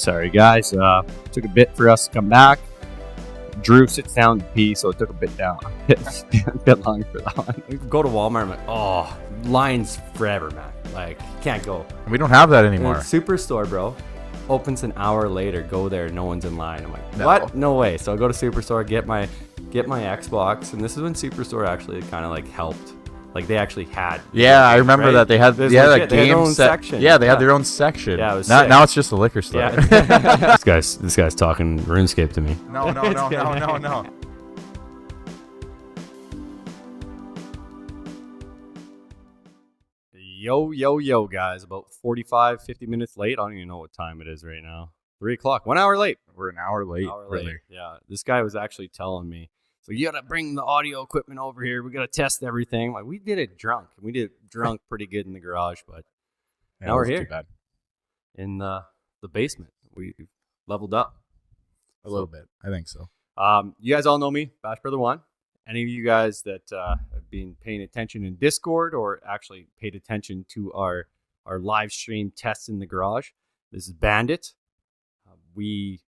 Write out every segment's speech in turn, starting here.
Sorry, guys. Took a bit for us to come back. Drew sits down to pee, so it took a bit long for that one. Go to Walmart, I'm like, oh, lines forever, man. Like, can't go. We don't have that anymore. Superstore, bro, opens an hour later. Go there, no one's in line. I'm like, No. what? No way. So I go to Superstore, get my Xbox, and this is when Superstore actually kind of like helped. Like they actually had. Yeah, I remember right? that they had. There's Yeah, legit- that they had their game own set. section. Yeah, they had their own section. Yeah, it was now, sick. now it's just a liquor store. Yeah. This guy's talking RuneScape to me. No. Yo, guys. About 45, 50 minutes late. I don't even know what time it is right now. 3 o'clock. 1 hour late. We're an hour late. Really. Yeah. This guy was actually telling me, so you got to bring the audio equipment over here. We got to test everything. Like, we did it drunk. We did it drunk pretty good in the garage, but now we're here Too bad. in the basement. We leveled up A little bit. I think so. You guys all know me, Bashbrother1. Any of you guys that have been paying attention in Discord or actually paid attention to our live stream tests in the garage, this is Bandit. We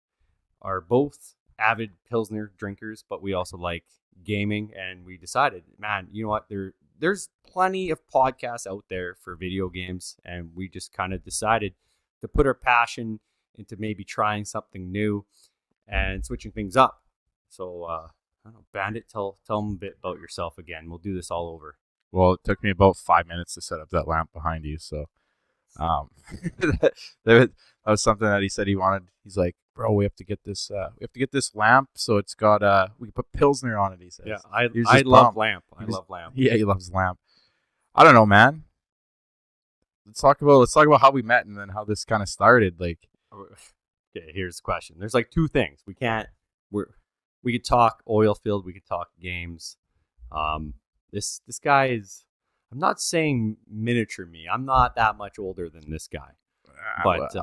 are both avid Pilsner drinkers, but we also like gaming, and we decided, man, you know what? There's plenty of podcasts out there for video games, and we just kind of decided to put our passion into maybe trying something new and switching things up. So, I don't know, Bandit, tell them a bit about yourself again. We'll do this all over. Well, it took me about 5 minutes to set up that lamp behind you, so that was something that he said he wanted. He's like, bro, we have to get this lamp, so it's got we can put Pilsner on it. He says, Yeah, He was I just love pumped. lamp. I love lamp. Yeah, he loves lamp. I don't know, man. Let's talk about how we met and then how this kind of started. Like, Okay, here's the question. There's like two things. We could talk oil field. We could talk games. This guy is. I'm not saying miniature me. I'm not that much older than this guy. But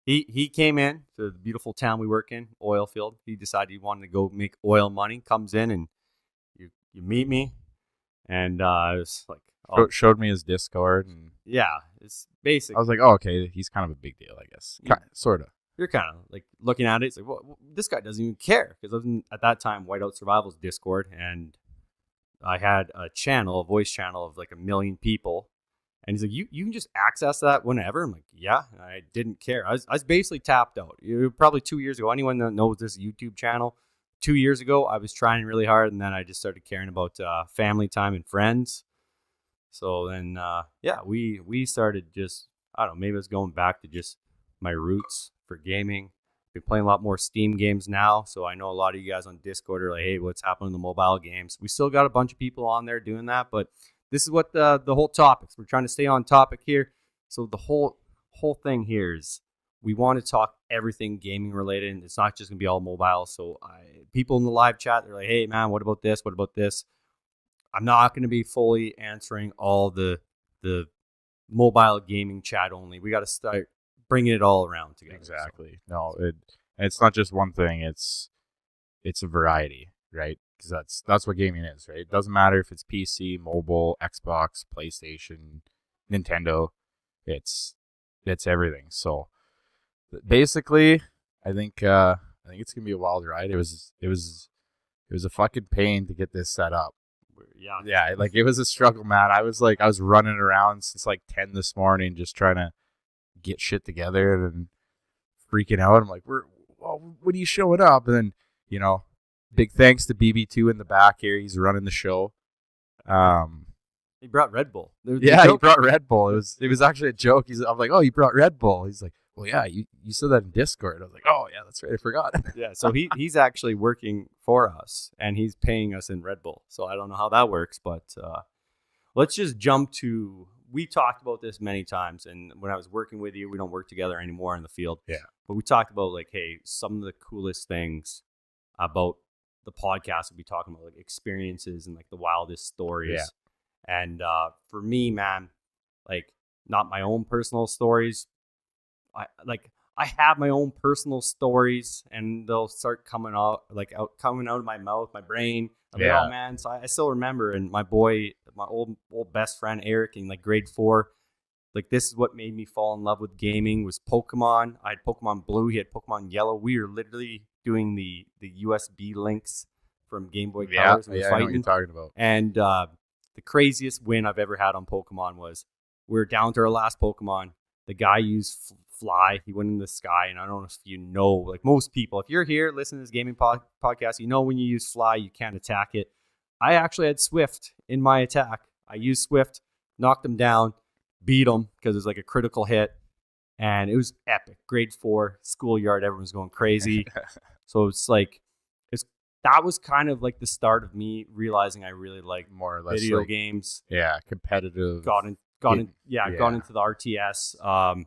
he came in to the beautiful town we work in, oil field. He decided he wanted to go make oil money. Comes in and you meet me, and I was like, oh, showed me his Discord, and yeah, it's basic. I was like, oh, okay, he's kind of a big deal, I guess. Sort of. You're kind of like looking at it. It's like, well, this guy doesn't even care, because I was at that time Whiteout Survival's Discord, and I had a voice channel of like 1 million people. And he's like, you can just access that whenever. I'm like, yeah. And I didn't care. I was basically tapped out. Probably 2 years ago. Anyone that knows this YouTube channel, 2 years ago, I was trying really hard, and then I just started caring about family time and friends. So then, we started just, I don't know, maybe I was going back to just my roots for gaming. Been playing a lot more Steam games now, so I know a lot of you guys on Discord are like, hey, what's happening in the mobile games? We still got a bunch of people on there doing that, but this is what the whole topic. We're trying to stay on topic here. So the whole thing here is we want to talk everything gaming related, and it's not just going to be all mobile. So people in the live chat, they're like, hey, man, what about this? What about this? I'm not going to be fully answering all the mobile gaming chat only. We got to start bringing it all around together. Exactly. So. No, it's not just one thing. It's a variety, right? Because that's what gaming is, right? It doesn't matter if it's PC, mobile, Xbox, PlayStation, Nintendo. It's everything. So basically, I think it's gonna be a wild ride. It was a fucking pain to get this set up. Yeah, like it was a struggle, man. I was running around since like 10 this morning, just trying to get shit together and freaking out. I'm like, when are you showing up? And then, big thanks to BB2 in the back here. He's running the show. He brought Red Bull. He brought Red Bull. It was actually a joke. I'm like, oh, you brought Red Bull. He's like, well, yeah, you said that in Discord. I was like, oh, yeah, that's right. I forgot. Yeah, so he's actually working for us, and he's paying us in Red Bull. So I don't know how that works, but let's just jump to, we talked about this many times, and when I was working with you, we don't work together anymore in the field. Yeah. But we talked about, like, hey, some of the coolest things about the podcast we'll be talking about, like experiences and like the wildest stories. Yeah. And for me, man, like, not my own personal stories. I have my own personal stories, and they'll start coming out of my mouth, my brain. I'm like, oh man. So I still remember, and my old best friend Eric in like grade 4, like this is what made me fall in love with gaming was Pokemon. I had Pokemon Blue. He had Pokemon Yellow. We were literally doing the USB links from Game Boy Colors. And I know what you're talking about. And the craziest win I've ever had on Pokemon was we were down to our last Pokemon. The guy used Fly. He went in the sky, and I don't know if you know, like most people, if you're here listening to this gaming podcast, you know when you use Fly, you can't attack it. I actually had Swift in my attack. I used Swift, knocked him down, beat him because it was like a critical hit, and it was epic. Grade 4, schoolyard, everyone's going crazy. So it's like, that was kind of like the start of me realizing I really like more or less video like, games. Yeah, competitive. Got into the RTS.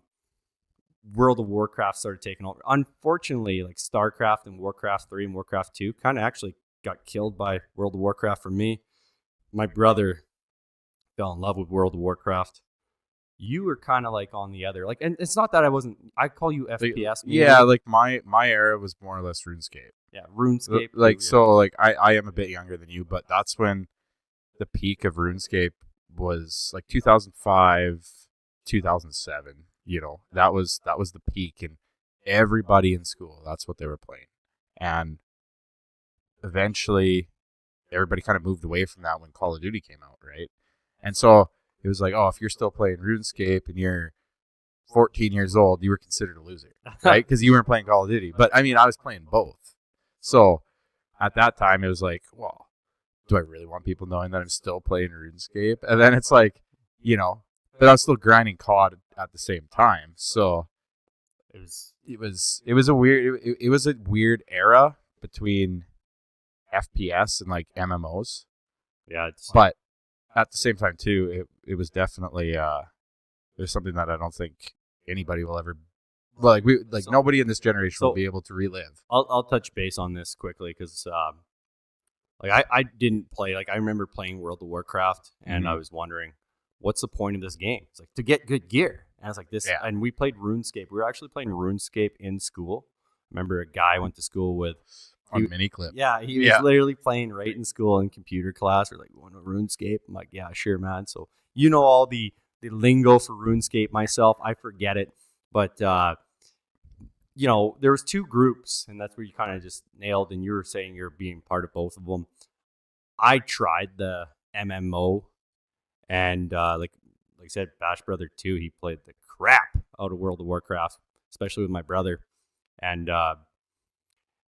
World of Warcraft started taking over. Unfortunately, like StarCraft and Warcraft 3 and Warcraft 2 kind of actually got killed by World of Warcraft for me. My brother fell in love with World of Warcraft. You were kind of like on the other, like, and it's not that I call you FPS. Yeah, like my era was more or less RuneScape. Yeah, RuneScape. Like, so like I am a bit younger than you, but that's when the peak of RuneScape was like 2005, 2007. You know, that was the peak, and everybody in school, that's what they were playing. And eventually everybody kind of moved away from that when Call of Duty came out, right? And so it was like, oh, if you're still playing RuneScape and you're 14 years old, you were considered a loser, right? Because you weren't playing Call of Duty. But I mean, I was playing both. So at that time, it was like, well, do I really want people knowing that I'm still playing RuneScape? And then it's like, you know, but I was still grinding COD at the same time. So it was a weird era between FPS and like MMOs. Yeah, but at the same time too, it was definitely there's something that I don't think anybody will ever, well, nobody in this generation will be able to relive. I'll touch base on this quickly because like I didn't play, like I remember playing World of Warcraft and I was wondering what's the point of this game? It's like to get good gear. And I was like this, and we played RuneScape. We were actually playing RuneScape in school. Remember a guy I went to school with. On Miniclip. Yeah, he was literally playing right in school in computer class. We're like, want to RuneScape? I'm like, yeah, sure, man. So you know all the lingo for RuneScape. Myself, I forget it. But you know, there was two groups, and that's where you kind of just nailed. And you were saying you're being part of both of them. I tried the MMO, and like I said, Bashbrother1 he played the crap out of World of Warcraft, especially with my brother, and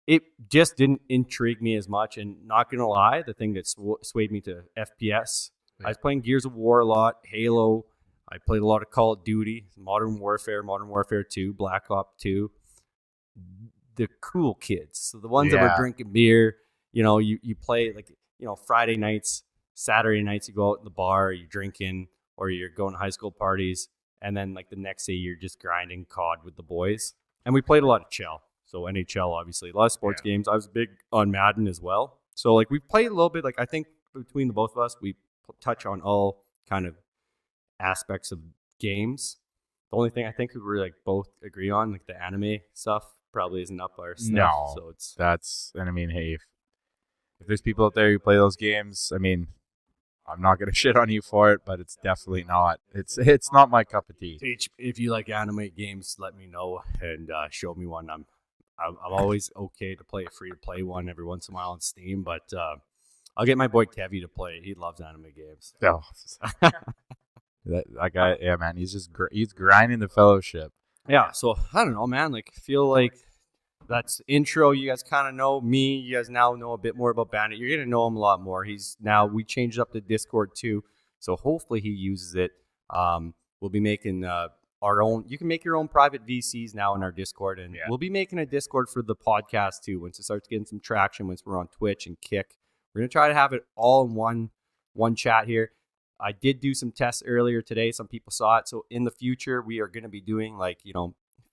it just didn't intrigue me as much. And not gonna lie, the thing that swayed me to FPS, I was playing Gears of War a lot, Halo. I played a lot of Call of Duty, Modern Warfare 2, Black Ops 2. The cool kids, so the ones that were drinking beer. You know, you play like, you know, Friday nights, Saturday nights, you go out in the bar, you're drinking, or you're going to high school parties, and then like the next day you're just grinding COD with the boys. And we played a lot of Chell. So NHL, obviously, a lot of sports games. I was big on Madden as well. So like we played a little bit. Like I think between the both of us, we touch on all kind of aspects of games. The only thing I think we were like both agree on, like the anime stuff, probably isn't up our stuff. No, so and I mean, hey, if there's people out there who play those games, I mean, I'm not gonna shit on you for it, but it's definitely not. It's not my cup of tea. If you like anime games, let me know and show me one. I'm always okay to play a free-to-play one every once in a while on Steam, but I'll get my boy Kevy to play. He loves anime games. Oh. that guy, yeah, man, he's grinding the Fellowship. Yeah, so I don't know, man. Like, I feel like that's intro. You guys kind of know me. You guys now know a bit more about Bandit. You're gonna know him a lot more. We changed up the Discord too, so hopefully he uses it. We'll be making our own. You can make your own private VCs now in our Discord, and we'll be making a Discord for the podcast too. Once it starts getting some traction, once we're on Twitch and Kick, we're gonna try to have it all in one chat here. I did do some tests earlier today. Some people saw it. So in the future, we are gonna be doing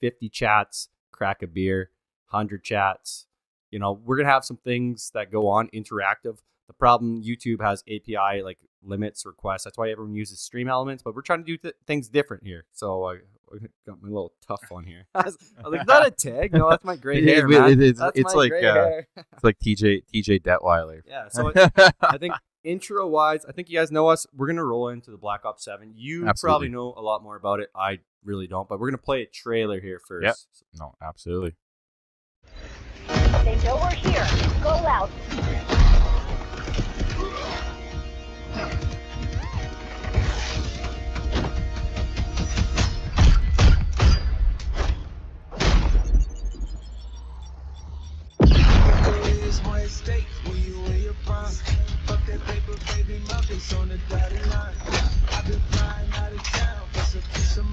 50 chats, crack a beer, 100 chats. You know, we're gonna have some things that go on interactive. The problem, YouTube has API limits requests. That's why everyone uses Stream Elements, but we're trying to do things different here. So I got my little tuff on here. I was like, is that a tag? No, that's my gray hair, man. It's like TJ Detweiler. Yeah. So I think intro wise, I think you guys know us. We're gonna roll into the Black Ops 7. You Absolutely. probably know a lot more about it. I really don't, but we're gonna play a trailer here first. Yep. No, absolutely. They know we're here. Go out.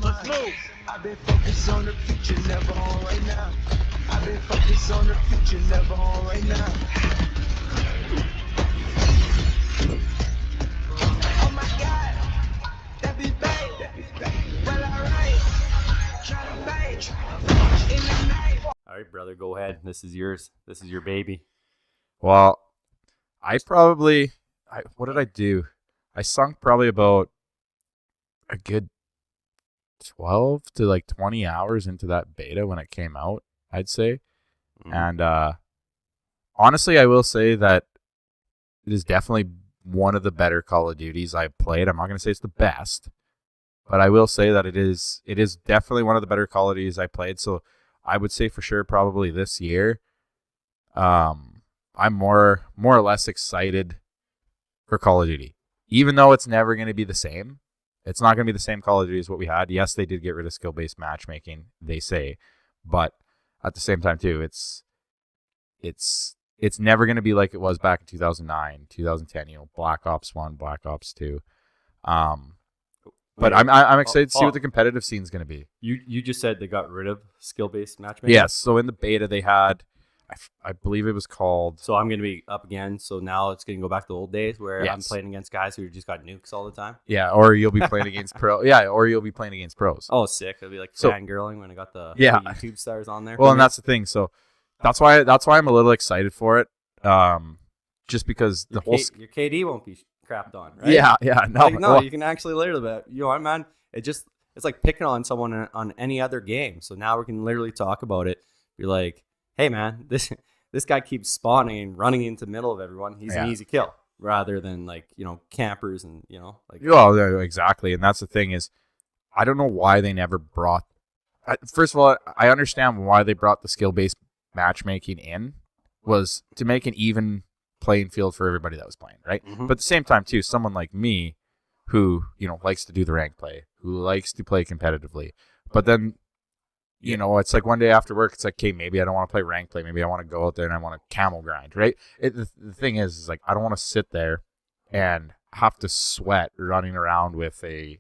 Let's move. I've been focused on the future, never on right now. I've been focused on the future, never on right now. Oh my God, that be bad. Well, alright. Try to bang in the night. All right, brother, go ahead. This is yours. This is your baby. Well, what did I do? I sunk probably about a good 12 to like 20 hours into that beta when it came out, I'd say. And honestly, I will say that it is definitely one of the better Call of Duties I've played. I'm not going to say it's the best, but I will say that it is definitely one of the better Call of Duties I played. So I would say for sure probably this year. I'm more or less excited for Call of Duty, even though it's never going to be the same. It's not going to be the same Call of Duty as what we had. Yes, they did get rid of skill-based matchmaking, they say, but at the same time too, it's never going to be like it was back in 2009, 2010. Black Ops 1, Black Ops 2. But I'm excited to see what the competitive scene is going to be. You just said they got rid of skill-based matchmaking? Yes, so in the beta they had, I believe it was called... So I'm going to be up again, so now it's going to go back to the old days where Yes. I'm playing against guys who just got nukes all the time? Yeah, or you'll be playing against or you'll be playing against pros. Oh, sick. It'll be like So- fangirling when I got the Yeah. YouTube stars on there. Well, and that's the thing. So that's why I'm a little excited for it. Just because the whole... your KD won't be crapped on, right? Yeah, no. Like, no, well, you can actually literally, man, it's like picking on someone on any other game. So now we can literally talk about it. You're like, hey man, this guy keeps spawning and running into the middle of everyone. He's an easy kill rather than like, campers and, like. well, yeah, exactly. And that's the thing is, I don't know why they never brought... First of all, I understand why they brought the skill-based matchmaking in, was to make an even playing field for everybody that was playing, right? Mhm. But at the same time, too, someone like me who, likes to do the rank play, who likes to play competitively, but then, it's like one day after work, it's like, okay, maybe I don't want to play rank play. Maybe I want to go out there and I want to camel grind, right? The thing is like, I don't want to sit there and have to sweat running around with a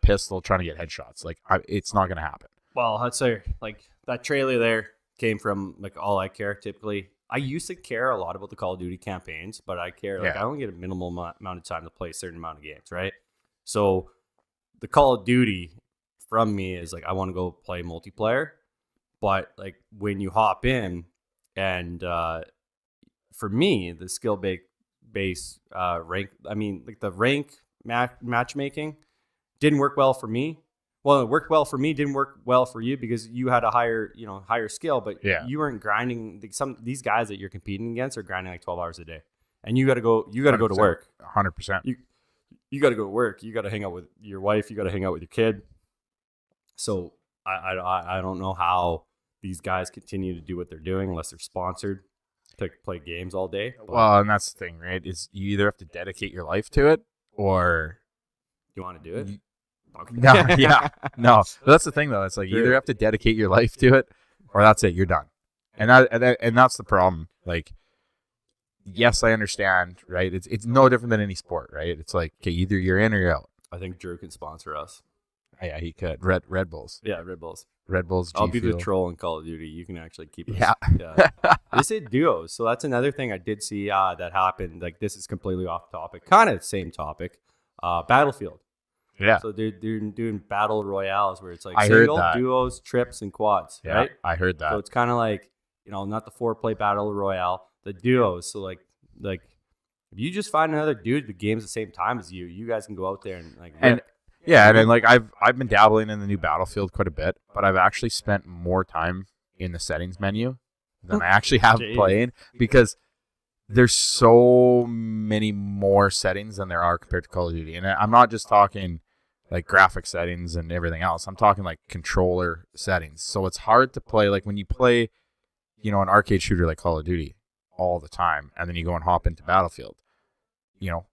pistol trying to get headshots. Like, it's not going to happen. Well, I'd say like that trailer there came from like all I care typically. I used to care a lot about the Call of Duty campaigns, but I care like I only get a minimal amount of time to play a certain amount of games, right? So the Call of Duty from me is like I want to go play multiplayer, but like when you hop in and for me the skill base rank, like the rank matchmaking didn't work well for me. Well, it worked well for me, didn't work well for you because you had a higher skill, but you weren't grinding. These guys that you're competing against are grinding like 12 hours a day, and you got to go to work. 100%. You got to go to work. You got to hang out with your wife. You got to hang out with your kid. So I don't know how these guys continue to do what they're doing unless they're sponsored to play games all day. But Well, and that's the thing, right? Is you either have to dedicate your life to it or... you want to do it? Okay. No. But that's the thing, though. It's like you either have to dedicate your life to it, or that's it. You're done. And that's the problem. Like, yes, I understand, right? It's no different than any sport, right? It's like, okay, either you're in or you're out. I think Drew can sponsor us. Yeah, he could. Red Bulls. Yeah, Red Bulls. Red Bulls. I'll be the Fuel. troll in Call of Duty. You can actually keep us. Yeah. They say duos, so that's another thing I did see that happened. Like this is completely off topic, kind of same topic. Battlefield. Yeah. So they're doing battle royales where it's like I heard single, that. duos, trips, and quads. Yeah, right. I heard that. So it's kind of like not the 4-play battle royale, the duos. So like if you just find another dude that games the same time as you guys can go out there and like. Yeah, and then like I've been dabbling in the new Battlefield quite a bit, but I've actually spent more time in the settings menu than I actually have playing because there's so many more settings than there are compared to Call of Duty. And I'm not just talking like graphic settings and everything else. I'm talking like controller settings. So it's hard to play. Like when you play, an arcade shooter like Call of Duty all the time, and then you go and hop into Battlefield,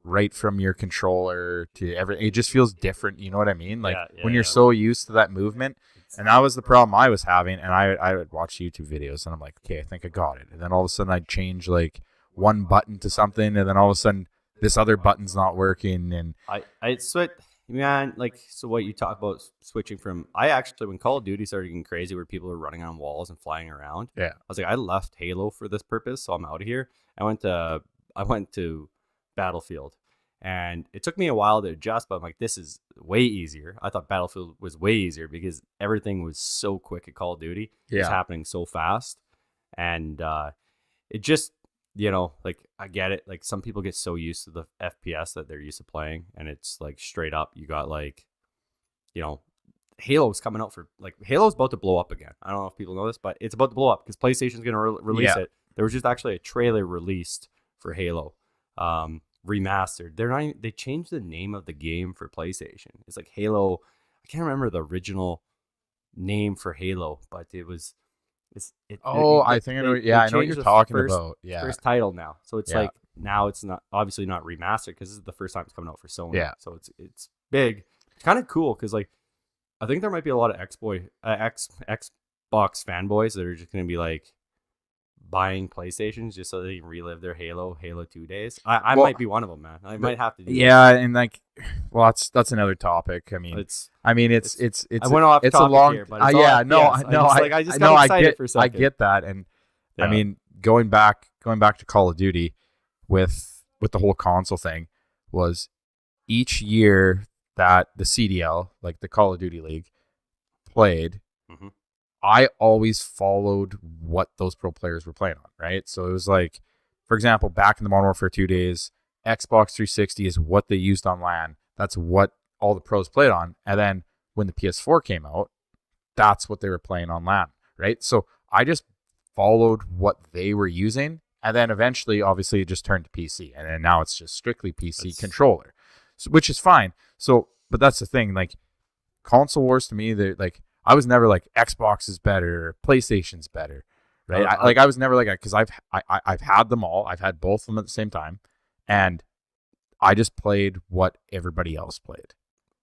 right from your controller to everything, it just feels different. You know what I mean? Like when you're so used to that movement. And that was the problem I was having. And I would watch YouTube videos and I'm like, okay, I think I got it. And then all of a sudden I'd change like one button to something, and then all of a sudden this other button's not working. And I switch, man. Like, so what you talk about switching from, I actually, when Call of Duty started getting crazy where people were running on walls and flying around, yeah, I was like, I left Halo for this purpose, so I'm out of here. I went to Battlefield, and it took me a while to adjust, but I'm like, this is way easier. I thought Battlefield was way easier because everything was so quick at Call of Duty. It was happening so fast, and it just, like, I get it. Like, some people get so used to the FPS that they're used to playing, and it's like straight up, you got like, Halo's coming out for, like, Halo's about to blow up again. I don't know if people know this, but it's about to blow up because PlayStation's going to release it. There was just actually a trailer released for Halo, remastered. They changed the name of the game for PlayStation. It's like Halo. I can't remember the original name for Halo, but it was. I think I know. Yeah, I know what you're talking about. Yeah, first title now. So it's like now it's not obviously not remastered because this is the first time it's coming out for Sony. Yeah. So it's big. It's kind of cool because like I think there might be a lot of Xbox fanboys that are just gonna be like buying PlayStations just so they can relive their Halo 2 days. I might be one of them, man. I might have to do that. And like, well, that's another topic. I mean, it's I went off it's a long here, but I just got excited for a second. I get that. And I mean, going back to Call of Duty with the whole console thing was each year that the CDL, like the Call of Duty League, played, I always followed what those pro players were playing on, right? So it was like, for example, back in the Modern Warfare 2 days, Xbox 360 is what they used on LAN. That's what all the pros played on. And then when the PS4 came out, that's what they were playing on LAN, right? So I just followed what they were using. And then eventually, obviously, it just turned to PC. And then now it's just strictly PC controller, which is fine. So, but that's the thing. Like, console wars to me, they're like, I was never like Xbox is better, PlayStation's better, right? I was never like that because I've had them all. I've had both of them at the same time, and I just played what everybody else played,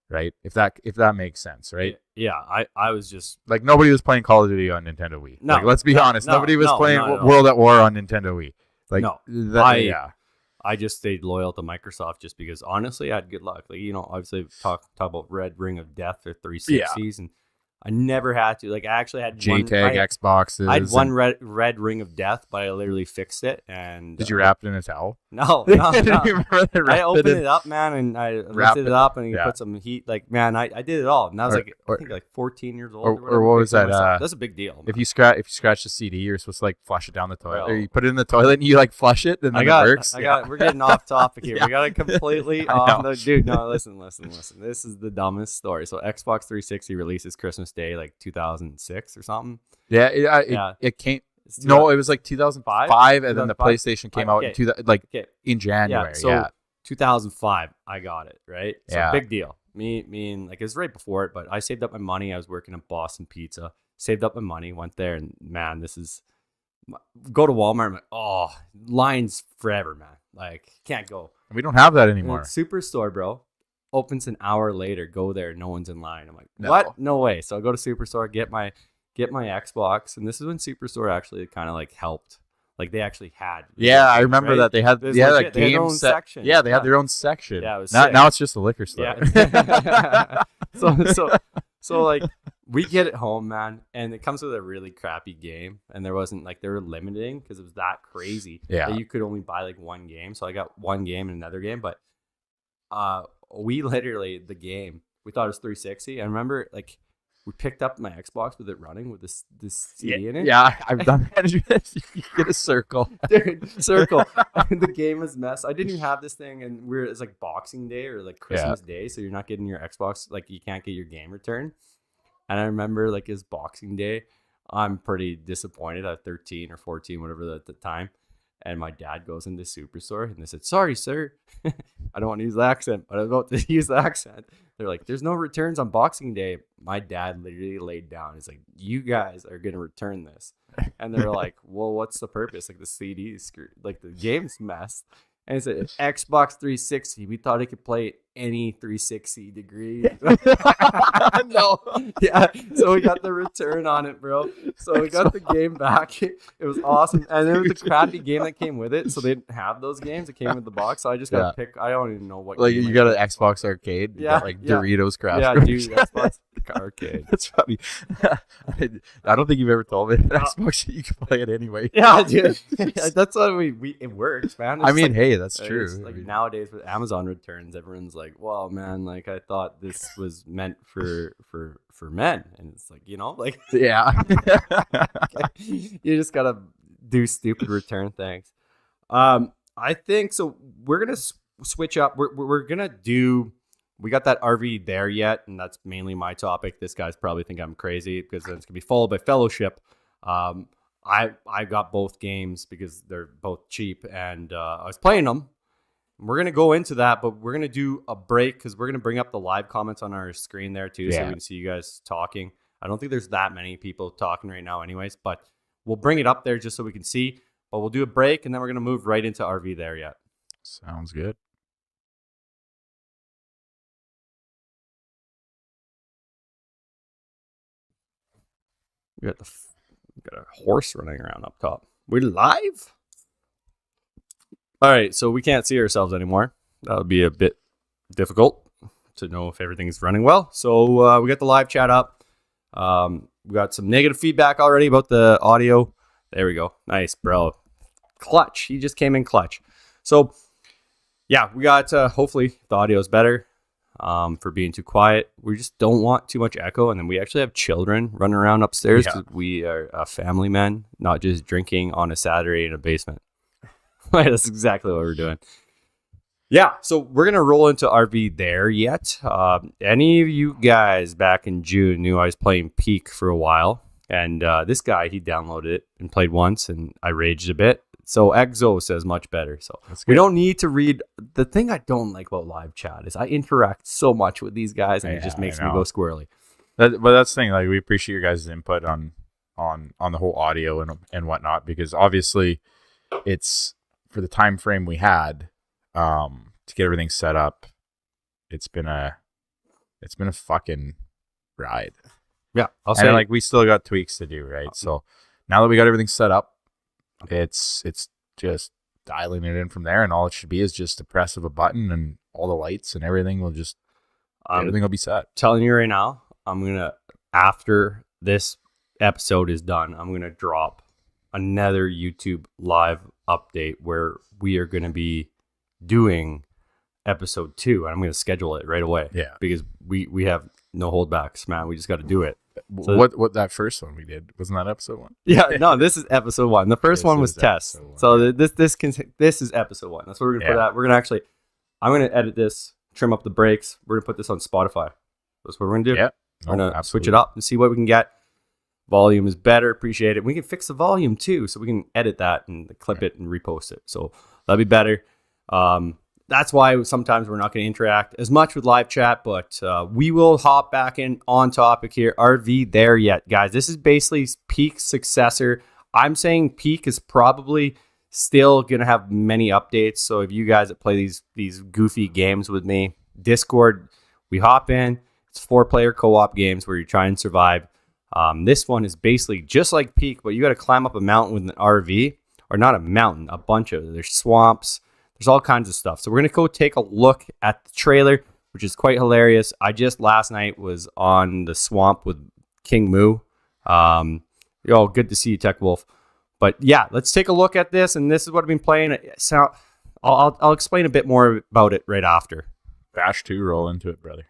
right? If that makes sense, right? Yeah, I was just like nobody was playing Call of Duty on Nintendo Wii. No, like, let's be honest, nobody was playing World at War on Nintendo Wii. Like I just stayed loyal to Microsoft just because honestly I had good luck. Like obviously talk about Red Ring of Death or 360s and. I never had to. Like, I actually had JTAG Xboxes. I had one red Ring of Death, but I literally fixed it. And did you wrap it in a towel? No. I opened it up, man, and I lifted it up, and you put some heat. Like, man, I did it all. And I was I think 14 years old. Or what was that? That's a big deal. Man. If you scratch the CD, you're supposed to like flush it down the toilet. Or you put it in the toilet and you like flush it, and then it works. We're getting off topic here. We got it completely off. Dude, no, listen. This is the dumbest story. So Xbox 360 releases Christmas Day, like 2006 or something. It came. No, it was like 2005, and then the PlayStation came out in January. 2005, I got it, right? So big deal. Me and like it was right before it, but I saved up my money. I was working at Boston Pizza, saved up my money, went there, and man, go to Walmart. I'm like, oh, lines forever, man. Like can't go. We don't have that anymore. Superstore, bro. Opens an hour later. Go there. No one's in line. I'm like, what? No way. So I go to Superstore, get my Xbox, and this is when Superstore actually kind of like helped. Like they actually had. I remember that they had a game section. Yeah, they had their own section. Yeah, it was now it's just a liquor store. Yeah. so like we get it home, man, and it comes with a really crappy game, and there wasn't like they were limiting because it was that crazy that you could only buy like one game. So I got one game and another game, but we literally the game we thought it was 360. I remember like we picked up my Xbox with it running with this CD in it. Yeah, I've done that. You get a circle. Dude, circle. The game was mess. I didn't even have this thing, and it's like Boxing Day or like Christmas Day, so you're not getting your Xbox. Like you can't get your game returned. And I remember like his Boxing Day, I'm pretty disappointed at 13 or 14, whatever at the time. And my dad goes into Superstore and they said, "Sorry, sir." I don't want to use the accent, but I was about to use the accent. They're like, "There's no returns on Boxing Day." My dad literally laid down. He's like, "You guys are going to return this." And they're like, "Well, what's the purpose? Like the CD's, like the game's messed." And it's an Xbox 360. We thought it could play any 360 degree. No. Yeah. So we got the return on it, bro. So we got the game back. It was awesome. And it was a crappy game that came with it. So they didn't have those games. It came with the box. So I just got to pick. I don't even know what Like game you I got an picked. Xbox arcade. You Yeah, got, like yeah. Doritos Craft. Yeah, dude. Xbox arcade. That's funny. I don't think you've ever told me that Xbox you can play it anyway. Yeah, dude. That's what it works, man. I It's mean, like, hey, that's it's true. like I mean, nowadays with Amazon returns, everyone's like, "Well, man, like I thought this was meant for men," and it's like, like yeah. you just gotta do stupid return things. I think so. We're gonna switch up. We're gonna do. We got that RV there yet, and that's mainly my topic. This guy's probably think I'm crazy because then it's gonna be followed by Fellowship. I got both games because they're both cheap, and I was playing them. We're going to go into that, but we're going to do a break because we're going to bring up the live comments on our screen there too, so we can see you guys talking. I don't think there's that many people talking right now anyways, but we'll bring it up there just so we can see. But we'll do a break, and then we're going to move right into RV there yet. Sounds good. We got a horse running around up top. We're live? All right, so we can't see ourselves anymore. That would be a bit difficult to know if everything's running well. So we got the live chat up. We got some negative feedback already about the audio. There we go. Nice, bro. Clutch. He just came in clutch. So, yeah, we got, hopefully the audio is better for being too quiet. We just don't want too much echo. And then we actually have children running around upstairs because we are family men, not just drinking on a Saturday in a basement. That's exactly what we're doing. Yeah, so we're going to roll into RV there yet. Any of you guys back in June knew I was playing Peak for a while. And this guy, he downloaded it and played once, and I raged a bit. So Exo says much better. So we don't need to read. The thing I don't like about live chat is I interact so much with these guys, and it just makes me go squirrely. But that's the thing. Like, we appreciate your guys' input on the whole audio and whatnot, because obviously it's for the time frame we had to get everything set up. It's been a fucking ride. Yeah, I'll and like we still got tweaks to do, right? So now that we got everything set up, it's just dialing it in from there, and all it should be is just a press of a button, and all the lights and everything will just everything will be set. Telling you right now, I'm gonna, after this episode is done, I'm gonna drop another YouTube live update where we are gonna be doing episode 2, and I'm gonna schedule it right away. Yeah, because we have no holdbacks, man. We just got to do it. So, what that first one we did, wasn't that episode 1? Yeah, no, this is episode 1. The first one was test. So this is episode 1. That's what we're gonna put at. We're gonna I'm gonna edit this, trim up the breaks. We're gonna put this on Spotify. That's what we're gonna do. Yeah, we're gonna switch it up and see what we can get. Volume is better. Appreciate it. We can fix the volume too, so we can edit that and clip it and repost it. So that'd be better. That's why sometimes we're not going to interact as much with live chat, but we will hop back in on topic here. RV there yet, guys. This is basically Peak Successor. I'm saying Peak is probably still going to have many updates. So if you guys that play these goofy games with me, Discord, we hop in. It's 4-player co-op games where you try and survive. This one is basically just like Peak, but you got to climb up a mountain with an RV, or not a mountain, a bunch of. There's swamps. There's all kinds of stuff. So we're going to go take a look at the trailer, which is quite hilarious. I just last night was on the swamp with King Moo. Good to see you, Tech Wolf. But yeah, let's take a look at this. And this is what I've been playing. So I'll explain a bit more about it right after. Bash 2, roll into it, brother.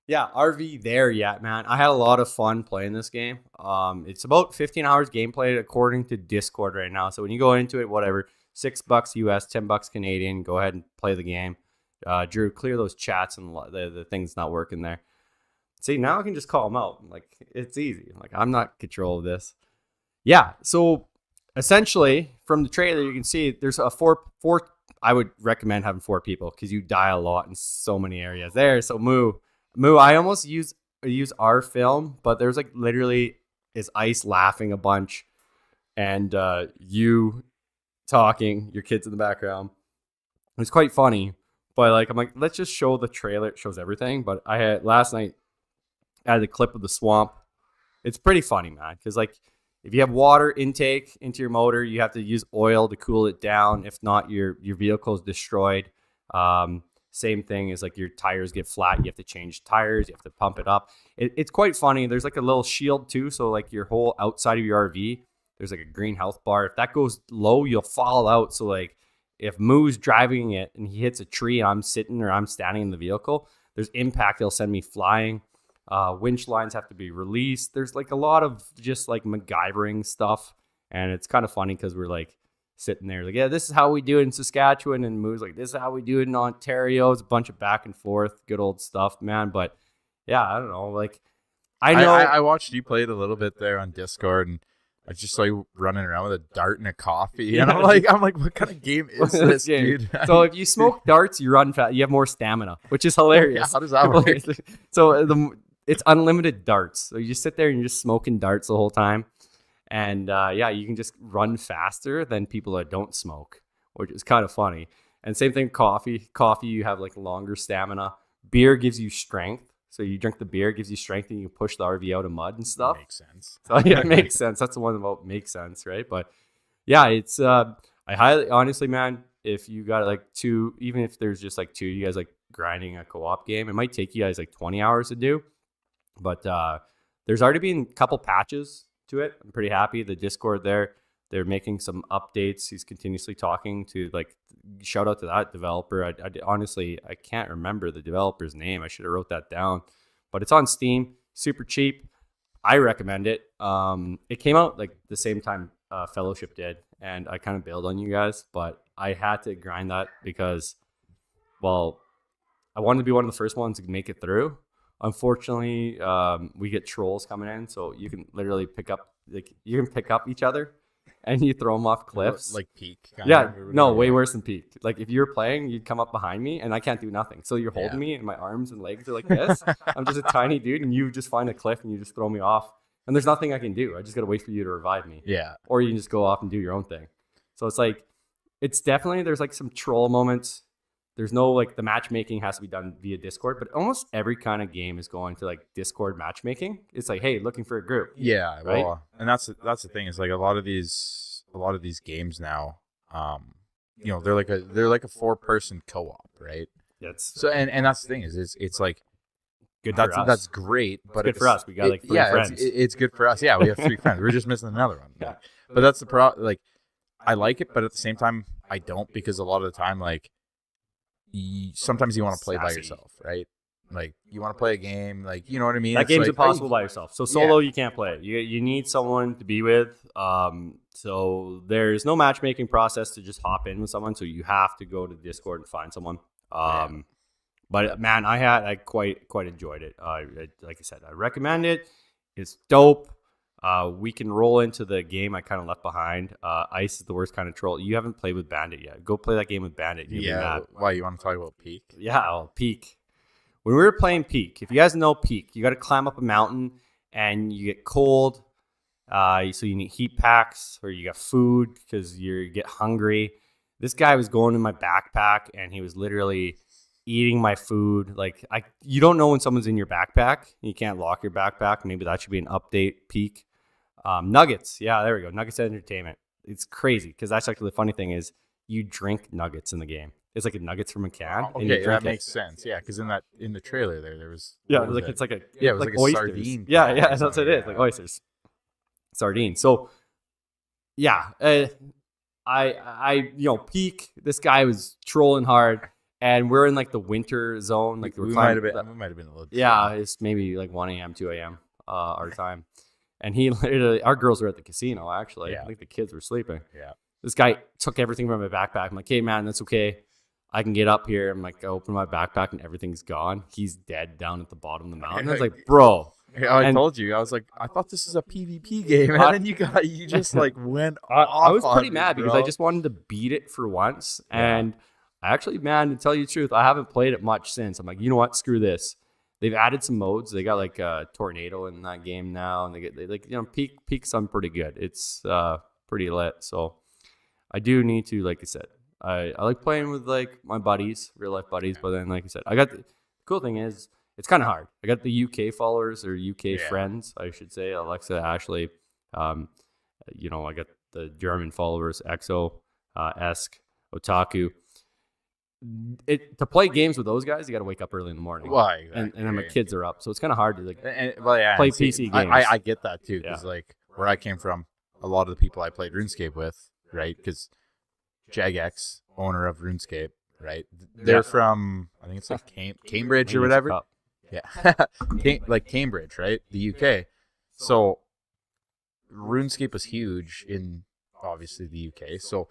Yeah, RV there yet, man. I had a lot of fun playing this game. It's about 15 hours gameplay according to Discord right now. So when you go into it, whatever, $6 US, $10 Canadian, go ahead and play the game. Drew, clear those chats and the things not working there. See, now I can just call them out. Like, it's easy. Like, I'm not in control of this. Yeah, so essentially from the trailer, you can see there's a four. I would recommend having 4 people because you die a lot in so many areas there. So Moo, I almost use our film, but there's like literally is Ice laughing a bunch and you talking, your kids in the background. It's quite funny, but like I'm like, let's just show the trailer. It shows everything. But I had last night I had a clip of the swamp. It's pretty funny, man, because like if you have water intake into your motor, you have to use oil to cool it down. If not, your vehicle is destroyed. Same thing is like your tires get flat. You have to change tires. You have to pump it up. It's quite funny. There's like a little shield too. So like your whole outside of your RV, there's like a green health bar. If that goes low, you'll fall out. So like if Moo's driving it and he hits a tree and I'm sitting or I'm standing in the vehicle, there's impact. They'll send me flying. Winch lines have to be released. There's like a lot of just like MacGyvering stuff. And it's kind of funny because we're like, sitting there like, yeah, this is how we do it in Saskatchewan, and Moo's like, this is how we do it in Ontario. It's a bunch of back and forth, good old stuff, man. But yeah, I don't know. Like, I know I watched you play it a little bit there on Discord, and I just saw you running around with a dart and a coffee, and I'm like, what kind of game is this, dude? So if you smoke darts, you run fast. You have more stamina, which is hilarious. Yeah, how does that work? So it's unlimited darts. So you just sit there and you're just smoking darts the whole time. And yeah, you can just run faster than people that don't smoke, which is kind of funny. And same thing, coffee. Coffee, you have like longer stamina. Beer gives you strength. So you drink the beer, gives you strength, and you push the RV out of mud and stuff. Makes sense. So yeah, it makes sense. That's the one about makes sense, right? But yeah, it's I highly, honestly, man, if you got like 2, even if there's just like 2, you guys like grinding a co-op game, it might take you guys like 20 hours to do. But there's already been a couple patches to it. I'm pretty happy. The Discord there, they're making some updates. He's continuously talking to, like, shout out to that developer. I honestly, I can't remember the developer's name. I should have wrote that down, but it's on Steam, super cheap. I recommend it. It came out like the same time Fellowship did, and I kind of bailed on you guys, but I had to grind that because, well, I wanted to be one of the first ones to make it through. Unfortunately, we get trolls coming in, so you can literally pick up each other, and you throw them off cliffs. Like Peak. Yeah, no, way worse than Peak. Like if you were playing, you'd come up behind me, and I can't do nothing. So you're holding me, and my arms and legs are like this. I'm just a tiny dude, and you just find a cliff, and you just throw me off, and there's nothing I can do. I just gotta wait for you to revive me. Yeah. Or you can just go off and do your own thing. So it's like, it's definitely, there's like some troll moments. There's no, like, the matchmaking has to be done via Discord, but almost every kind of game is going to like Discord matchmaking. It's like, hey, looking for a group. Yeah, right? well, and that's the thing is like a lot of these games now, you know, they're like a 4-person co-op, right? That's so, and that's the thing is it's like good for us. That's great, but it's good for us. We got like 3 friends. It's good for us. Yeah, we have 3 friends. We're just missing another one. Yeah, but that's the problem. Like, I like it, but at the same time, I don't, because a lot of the time, like, sometimes you want to play by yourself, right? Like, you want to play a game, like, you know what I mean? That it's game's like, impossible by yourself. So solo, you can't play it. You need someone to be with. So there's no matchmaking process to just hop in with someone. So you have to go to Discord and find someone. But man, I quite enjoyed it. Like I said, I recommend it. It's dope. We can roll into the game I kind of left behind. Ice is the worst kind of troll. You haven't played with Bandit yet. Go play that game with Bandit. Yeah. Why, you want to talk about Peak? Yeah, well, Peak. When we were playing Peak, if you guys know Peak, you got to climb up a mountain and you get cold. So you need heat packs, or you got food because you get hungry. This guy was going in my backpack and he was literally eating my food. Like, you don't know when someone's in your backpack. You can't lock your backpack. Maybe that should be an update. Peak. Nuggets. Yeah, there we go. Nuggets Entertainment. It's crazy because that's actually the funny thing is you drink nuggets in the game. It's like a nuggets from a can. Okay, that makes sense. Yeah, because in the trailer there was it's like a it was like a oysters. sardine. Yeah, that's what it is. Like oysters, sardines. So yeah, I Peak. This guy was trolling hard, and we're in like the winter zone. Like we might have been a little. Yeah, it's maybe like 1 a.m., 2 a.m. Our time. And he literally, our girls were at the casino, actually. Yeah. I think the kids were sleeping. Yeah. This guy took everything from my backpack. I'm like, hey, man, that's okay. I can get up here. I'm like, I open my backpack and everything's gone. He's dead down at the bottom of the mountain. I was like, bro. Yeah, I And- told you. I was like, I thought this was a PvP game. And then you just like went off. I was pretty on mad me, because bro. I just wanted to beat it for once. Yeah. And actually, man, to tell you the truth, I haven't played it much since. I'm like, you know what? Screw this. They've added some modes. They got like a tornado in that game now, and they like peak some pretty good. It's pretty lit. So I do need to, like I said, I like playing with like my buddies, real life buddies. But then, like I said, I got the cool thing is it's kind of hard. I got the UK followers or UK friends, I should say, Alexa, Ashley. I got the German followers, EXO, Esk, Otaku. To play games with those guys, you got to wake up early in the morning. Why? Exactly. And then my kids are up, so it's kind of hard to like. Play PC I, games. I get that too, because like where I came from, a lot of the people I played RuneScape with, right? Because Jagex, owner of RuneScape, right? They're from, I think it's like Cambridge or whatever. Yeah, like Cambridge, right? The UK. So RuneScape was huge in obviously the UK. So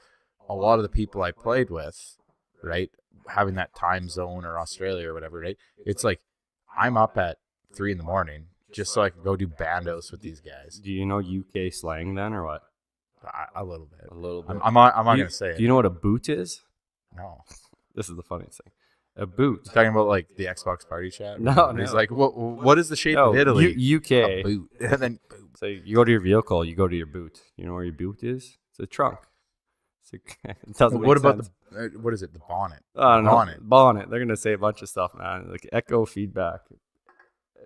a lot of the people I played with, right, having that time zone or Australia or whatever, right? It's like I'm up at 3 a.m. just so I can go do bandos with these guys. Do you know UK slang then, or what? A little bit. A little bit. I'm not gonna say it. Do you know what a boot is? No. This is the funniest thing. A boot. You're talking about like the Xbox party chat? No, And he's no. like, what is the shape No, of Italy? UK. A boot. And then boom. So you go to your vehicle, you go to your boot. You know where your boot is? It's a trunk. It doesn't What make about sense. the what is it? The bonnet. I don't know. bonnet? Bonnet. They're gonna say a bunch of stuff, man. Like echo feedback.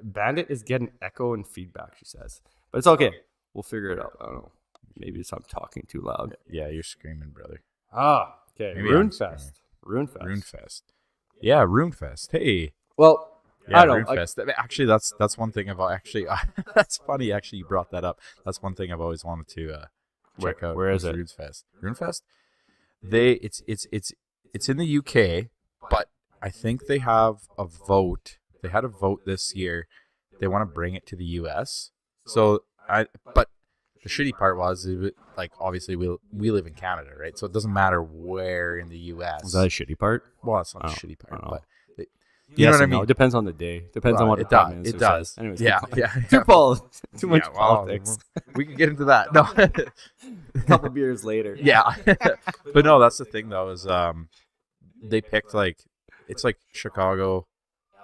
Bandit is getting echo and feedback, she says. But it's okay. We'll figure it out. I don't know. Maybe it's I'm talking too loud. Yeah, you're screaming, brother. Okay. Maybe I'm Runefest. Runefest. RuneFest. Yeah, RuneFest. Hey. Well, Yeah, I don't. RuneFest. Actually, that's one thing about that's funny. Actually, you brought that up. That's one thing I've always wanted to check out. Where is it? RuneFest. RuneFest. It's in the UK, but I think they have a vote. They had a vote this year. They want to bring it to the US. But the shitty part was, like, obviously we live in Canada, right? So it doesn't matter where in the US. Is that a shitty part? Well, it's not Oh, a shitty I part, don't know. but you know what I mean. It depends on the day. Depends on Well, what it the Prime does. Minister It does. says. Anyways, Yeah, keep yeah. going. Too much Yeah, well, politics. we can get into that. No. A couple beers later. Yeah. But no, that's the thing though, is they picked like, it's like Chicago,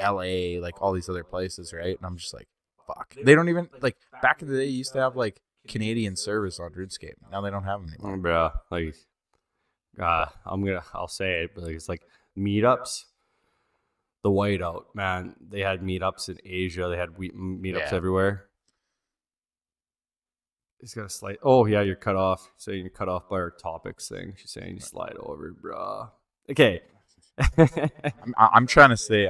LA, like all these other places, right? And I'm just like, fuck. They don't even, like, back in the day you used to have like Canadian service on RuneScape. Now they don't have them anymore. Bruh, like, I'll say it, but like, it's like meetups. The whiteout, man. They had meetups in Asia. They had meetups Yeah. everywhere. He's got a slight. Oh yeah, you're cut off. Saying you're cut off by our topics thing. She's saying you slide over, bruh. Okay. I'm trying to stay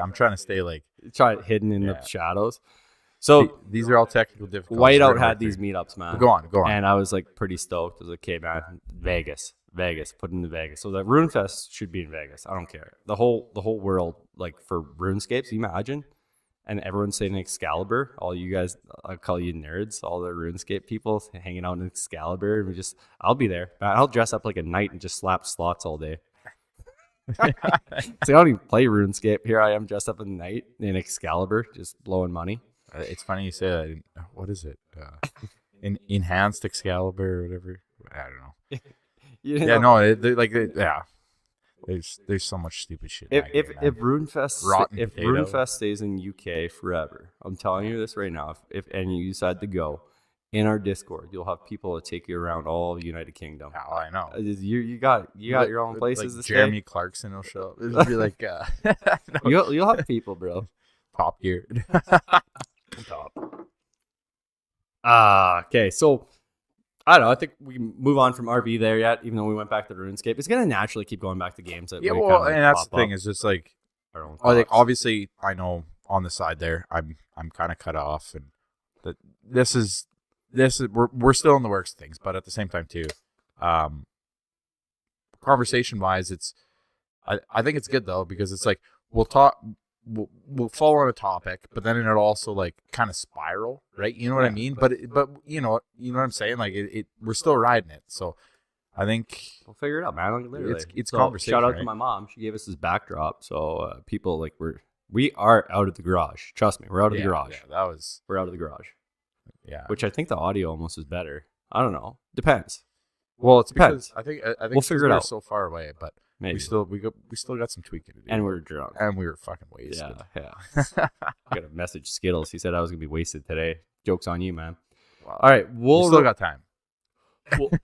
like, Try it hidden in Yeah. the shadows. So these are all technical difficulties. we're Whiteout gonna had work these through. meetups, man. Go on. And I was like pretty stoked. I was like, okay, man, Vegas, put into Vegas. So the RuneFest should be in Vegas. I don't care. The whole world, like for RuneScapes, imagine. And everyone's saying Excalibur. All you guys, I call you nerds. All the RuneScape people hanging out in Excalibur. And I'll be there. I'll dress up like a knight and just slap slots all day. So I don't even play RuneScape. Here I am dressed up in knight in Excalibur, just blowing money. It's funny you say that. What is it? Enhanced Excalibur or whatever. I don't know. You Yeah, know, no, yeah. There's so much stupid shit. in that If game, if man. RuneFest potato. RuneFest stays in UK forever, I'm telling you this right now. If any of you decide to go, in our Discord, you'll have people to take you around all of United Kingdom. Oh, I know. You got your own places Like to Jeremy Clarkson will show up. It'll be like stay. You'll have people, bro. Top Gear. Okay, so I don't know. I think we can move on from RV there yet, even though we went back to RuneScape. It's gonna naturally keep going back to games that Yeah, we well, kinda, and that's pop the thing, up, is just like, our own like thoughts. obviously I know on the side there I'm kind of cut off, and that this is we're still in the works of things, but at the same time too, conversation wise, I think it's good though, because it's like we'll talk, we'll follow on a topic, but then it'll also like kind of spiral, right? You know what I mean? But you know what I'm saying? Like we're still riding it. So I think we'll figure it out, man. Like, literally, it's so, conversation. Shout out right? to my mom. She gave us this backdrop, so people like we are out of the garage. Trust me, we're out of the garage. Yeah, we're out of the garage. Yeah. Which I think the audio almost is better. I don't know. Depends. Well, it's Depends. because I think We'll figure it we're out. so far away, but Maybe. we still got some tweaking to do. And we're drunk. and we were fucking wasted. Yeah. I got a message Skittles. He said I was gonna be wasted today. Joke's on you, man. Wow. All right, We still got time.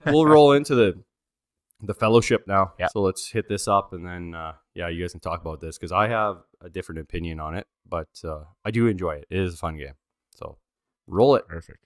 we'll roll into the fellowship now. Yeah. So let's hit this up, and then you guys can talk about this because I have a different opinion on it, but I do enjoy it. It is a fun game. So roll it. Perfect.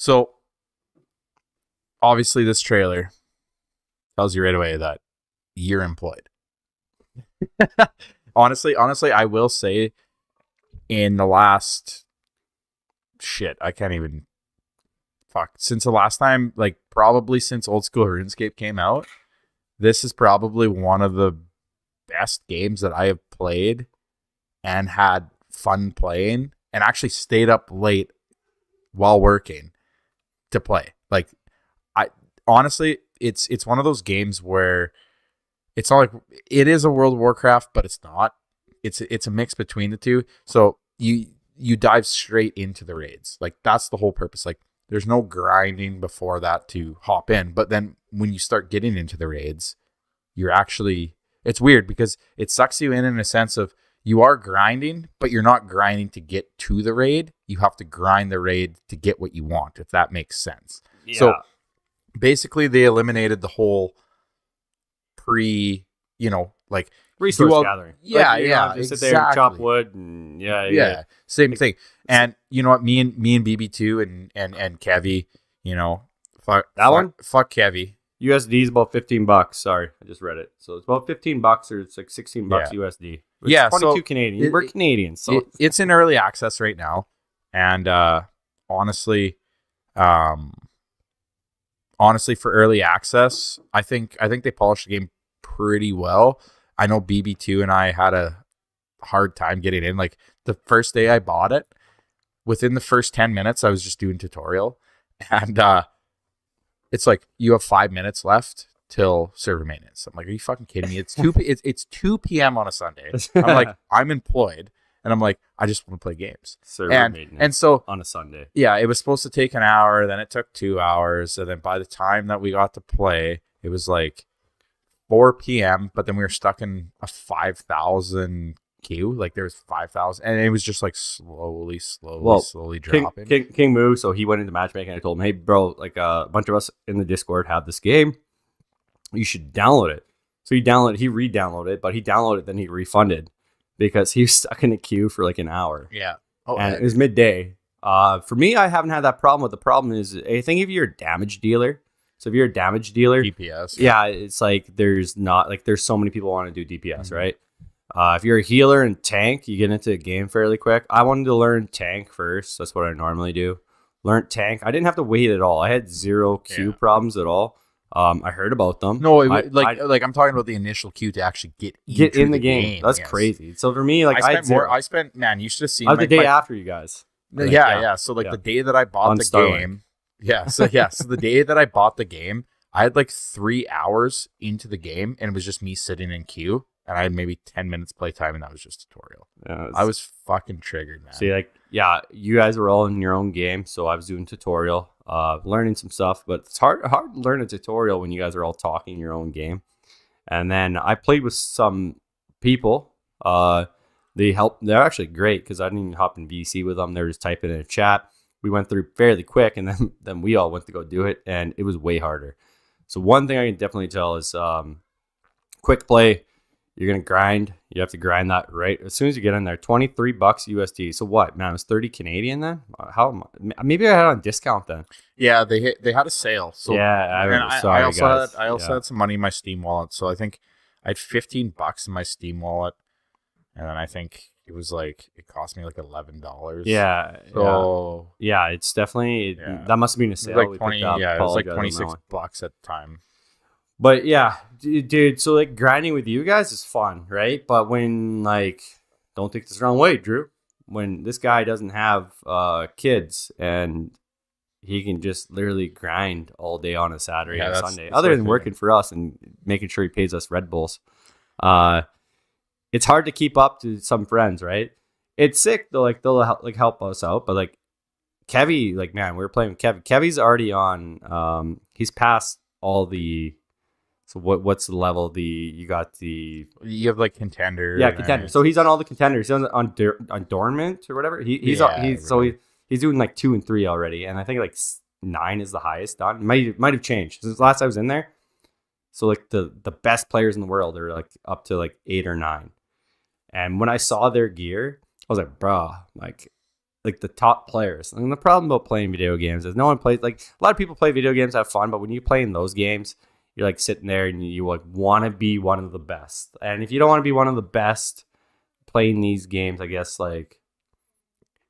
So, obviously, this trailer tells you right away that you're employed. honestly, I will say, in the last I can't even since the last time, like probably since Old School RuneScape came out, this is probably one of the best games that I have played and had fun playing, and actually stayed up late while working to play. Like, I honestly, it's one of those games where it's not like it is a World of Warcraft, but it's not. It's a mix between the two. So you dive straight into the raids. Like, that's the whole purpose. Like, there's no grinding before that to hop in. But then when you start getting into the raids, you're actually, it's weird because it sucks you in a sense of you are grinding, but you're not grinding to get to the raid. You have to grind the raid to get what you want, if that makes sense. Yeah. So basically they eliminated the whole like Resource do gathering. Yeah, like, you yeah, don't have to sit there and chop wood and yeah, same thing. And you know what, me and BB2 and Kevy, fuck Kevy. USD is about $15. Sorry, I just read it. So it's about $15 or it's like $16 USD. Which is 22 Canadian. We're Canadians, so it's in early access right now. And honestly, for early access, I think they polished the game pretty well. I know BB2 and I had a hard time getting in. Like, the first day I bought it, within the first 10 minutes, I was just doing tutorial. And it's like, you have 5 minutes left till server maintenance. I'm like, are you fucking kidding me? It's 2 p.m. on a Sunday. I'm like, I'm employed. And I'm like, I just want to play games. server maintenance And so, on a Sunday. yeah, it was supposed to take an hour. Then it took 2 hours. And then by the time that we got to play, it was like 4 p.m. But then we were stuck in a 5,000 queue. Like, there was 5,000. And it was just like slowly dropping. King Moo, so he went into matchmaking. I told him, hey, bro, like a bunch of us in the Discord have this game. You should download it. So he re-downloaded it, but he downloaded it, then he refunded because he was stuck in a queue for like an hour. Yeah. And it was midday. For me, I haven't had that problem. But the problem is, I think if you're a damage dealer, so if you're a damage dealer, DPS. yeah, it's like there's so many people want to do DPS, right? If you're a healer and tank, you get into a game fairly quick. I wanted to learn tank first. That's what I normally do. Learned tank. I didn't have to wait at all. I had zero queue problems at all. I heard about them. No, I'm talking about the initial queue to actually get in the game. That's crazy. So for me, like you should have seen I was the day after you guys. Yeah. So the day that I bought the game, so the day that I bought the game, I had like 3 hours into the game, and it was just me sitting in queue, and I had maybe 10 minutes playtime, and that was just tutorial. Yeah, I was fucking triggered, man. See, like, yeah, you guys were all in your own game, so I was doing tutorial, learning some stuff, but it's hard to learn a tutorial when you guys are all talking your own game. And then I played with some people. They're actually great because I didn't even hop in VC with them. They're just typing in a chat. We went through fairly quick, and then we all went to go do it, and it was way harder. So one thing I can definitely tell is quick play. You're going to grind. You have to grind that right as soon as you get in there. $23 USD. So what, man? It was 30 Canadian then? Maybe I had it on discount then. Yeah, they had a sale. So yeah, I also had some money in my Steam wallet. So I think I had $15 in my Steam wallet, and then I think it was like it cost me like $11. Yeah. So yeah, it's definitely that must have been a sale. It was like 20. Yeah, it was like $26 at the time. But yeah, dude, so like grinding with you guys is fun, right? But when like, don't take this the wrong way, Drew, when this guy doesn't have kids and he can just literally grind all day on a Saturday and Sunday, other than working for us and making sure he pays us Red Bulls, it's hard to keep up to some friends, right? It's sick though, like they'll help us out, but like Kevy, like man, we were playing with Kevy. Kevy's already on. He's past all the. So what's the level? You have like contender. Yeah, contender. So he's on all the contenders. He's on Dormant or whatever. He's doing like 2 and 3 already, and I think like 9 is the highest done. Might have changed since last I was in there. So like the best players in the world are like up to like 8 or 9. And when I saw their gear, I was like, bro, like the top players. And the problem about playing video games is no one plays, like a lot of people play video games, have fun, but when you play in those games, you're like sitting there and you like want to be one of the best. And if you don't want to be one of the best playing these games, I guess like,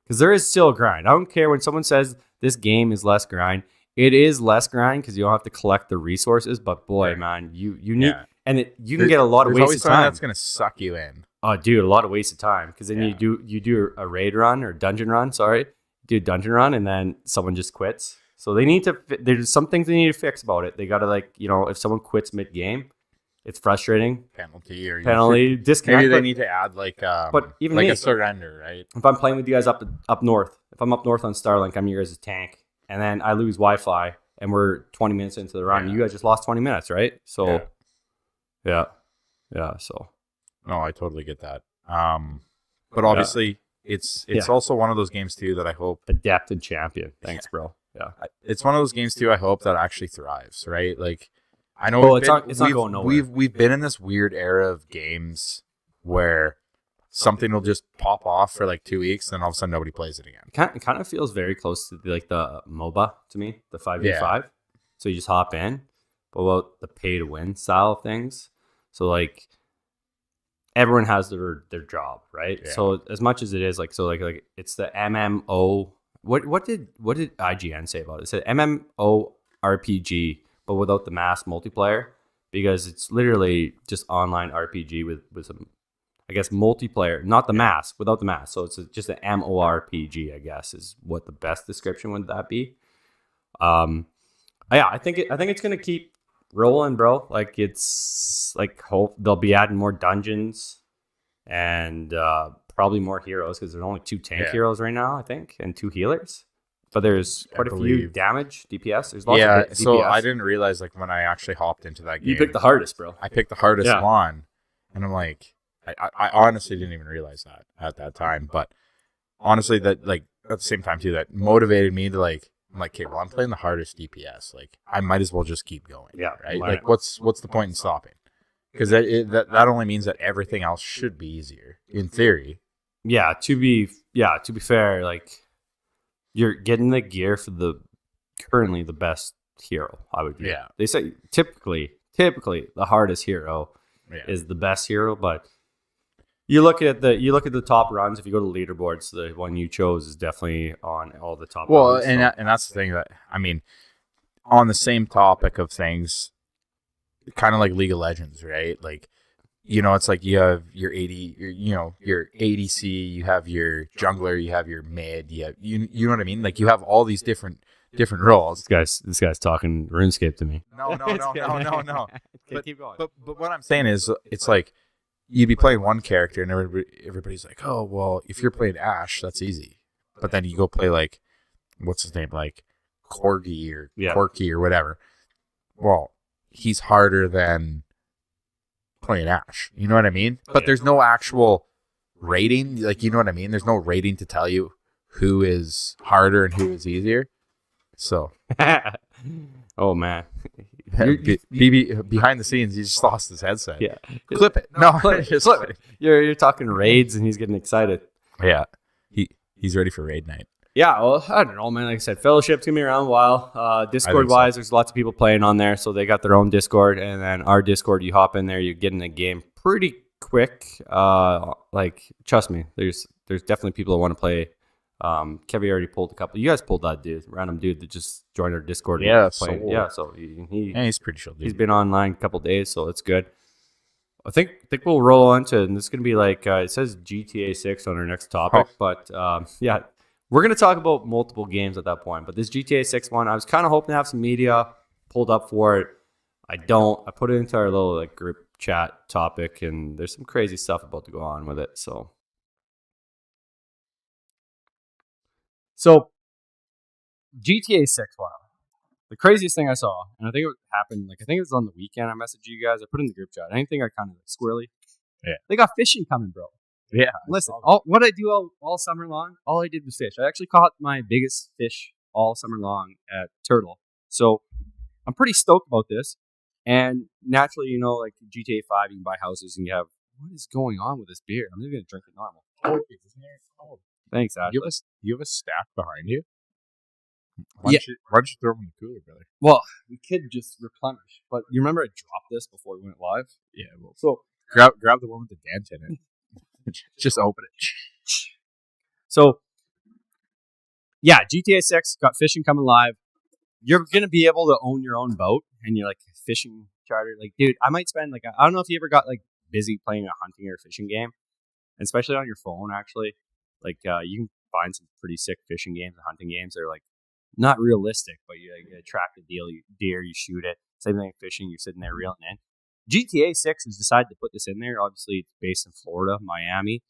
because there is still a grind. I don't care when someone says this game is less grind. It is less grind because you don't have to collect the resources. But boy, man, you need, and you can get a lot of wasted time. That's gonna suck you in. Oh, dude, a lot of wasted time because then you do a raid run or dungeon run. Sorry, do a dungeon run and then someone just quits. So they need to. There's some things they need to fix about it. They got to like, if someone quits mid game, it's frustrating. Penalty disconnect. Maybe they need to add like, but even like a surrender, right? If I'm playing with you guys up north, if I'm up north on Starlink, I'm your guys' tank, and then I lose Wi-Fi, and we're 20 minutes into the run. You guys just lost 20 minutes, right? So, yeah. So, no, I totally get that. But obviously, it's also one of those games too that I hope Adept and Champion. Thanks, bro. Yeah, it's one of those games too. I hope that actually thrives, right? Like, I know it's not going nowhere. We've been in this weird era of games where something will just pop off for like 2 weeks, and all of a sudden nobody plays it again. It kind of feels very close to the MOBA to me, the 5v5. So you just hop in, but about the pay to win style of things. So like everyone has their job, right? Yeah. So as much as it is like it's the MMO. What did IGN say about it? It said MMORPG, but without the mass multiplayer, because it's literally just online RPG with some, I guess, multiplayer, not the mass, without the mass. So it's just an MORPG, I guess, is what the best description would that be. I think it's gonna keep rolling, bro. Like it's like hope they'll be adding more dungeons and probably more heroes because there's only 2 tank heroes right now, I think, and 2 healers. But there's quite a few damage DPS. There's lots of DPS. So I didn't realize like when I actually hopped into that game. You picked the hardest, bro. I picked the hardest one, and I'm like, I honestly didn't even realize that at that time. But honestly, that like at the same time too, that motivated me to like. I'm like, okay, well, I'm playing the hardest DPS. Like, I might as well just keep going. Yeah, right. Like, what's the point in stopping? Because that only means that everything else should be easier in theory. Yeah. To be fair, like you're getting the gear for currently the best hero. I would. Yeah. They say typically the hardest hero is the best hero, but. You look at the top runs. If you go to leaderboards, the one you chose is definitely on all the top. Well, runs, and that's the thing that I mean, on the same topic of things, kind of like League of Legends, right? Like, it's like you have your your ADC, you have your jungler, you have your mid, you know what I mean? Like you have all these different different roles. This guy's talking RuneScape to me. No. Okay, keep going. But what I'm saying is, it's like you'd be playing one character, and everybody's like, oh, well, if you're playing Ash, that's easy. But then you go play like, what's his name, like Corgi or Corky or whatever. Well, he's harder than playing Ash. You know what I mean? But there's no actual rating. Like, you know what I mean? There's no rating to tell you who is harder and who is easier. So, oh man, behind the scenes, he just lost his headset. Yeah, clip it. No, clip it. You're talking raids, and he's getting excited. Yeah, he's ready for raid night. Yeah, well, I don't know, man. Like I said, Fellowship's gonna be around a while. Discord-wise, there's lots of people playing on there, so they got their own Discord, and then our Discord, you hop in there, you get in the game pretty quick. Like, trust me, there's definitely people that want to play. Kevin already pulled a couple. You guys pulled that random dude that just joined our Discord. Yeah, so he's pretty chill, dude. He's been online a couple days, so it's good. I think we'll roll on to it, and this is gonna be like it says GTA 6 on our next topic, but yeah, we're gonna talk about multiple games at that point. But this GTA 6 one, I was kind of hoping to have some media pulled up for it. I don't. I put it into our little like group chat topic, and there's some crazy stuff about to go on with it. So GTA 6, wow. The craziest thing I saw, and I think it happened, like I think it was on the weekend, I messaged you guys, I put it in the group chat. Anything I kind of squirrely. Yeah. They got fishing coming, bro. Yeah. Listen, what I do all summer long, all I did was fish. I actually caught my biggest fish all summer long at turtle. So I'm pretty stoked about this. And naturally, you know, like GTA 5, you can buy houses and you have, what is going on with this beer? I'm just going to drink it normal. Thanks, Ash. You have a stack behind you? Why don't you throw them in the cooler, brother? Well, we could just replenish. But you remember I dropped this before we went live? Yeah. Well, so grab the one with the dent in it. Just open it. So, yeah, GTA 6 got fishing coming live. You're going to be able to own your own boat and you're like fishing charter. Like, dude, I might spend like, I don't know if you ever got like busy playing a hunting or fishing game, especially on your phone, actually. Like, you can find some pretty sick fishing games and hunting games. They're like not realistic, but you like, attract a deer, you shoot it. Same thing with fishing, you're sitting there reeling in. GTA 6 has decided to put this in there. Obviously, it's based in Florida, Miami.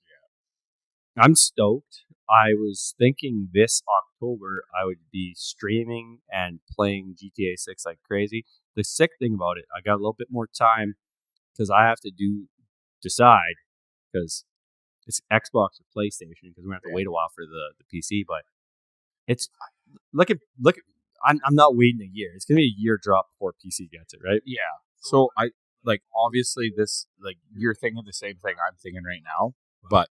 Yeah. I'm stoked. I was thinking this October I would be streaming and playing GTA 6 like crazy. The sick thing about it, I got a little bit more time because I have to decide because it's Xbox or PlayStation because we're going to have to wait a while for the PC. But it's look at. I'm not waiting a year. It's going to be a year drop before PC gets it, right? Yeah. So obviously this, like, you're thinking the same thing I'm thinking right now, but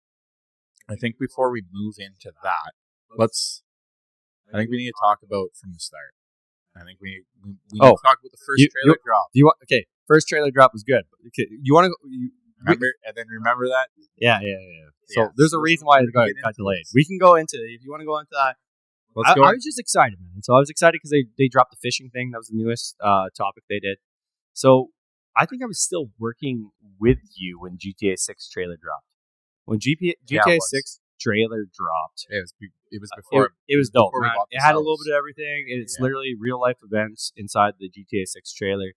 I think before we move into that, I think we need to talk about from the start. I think we need to talk about the first trailer drop. First trailer drop was good. Okay, you want to remember that? Yeah. So there's a reason why it got delayed. We can go into if you want to go into that. I was just excited, man. So I was excited because they dropped the fishing thing. That was the newest topic they did. So I think I was still working with you when GTA 6 trailer dropped. When GTA 6 trailer dropped, it was before. It was dope. It had a little bit of everything. It's literally real life events inside the GTA 6 trailer.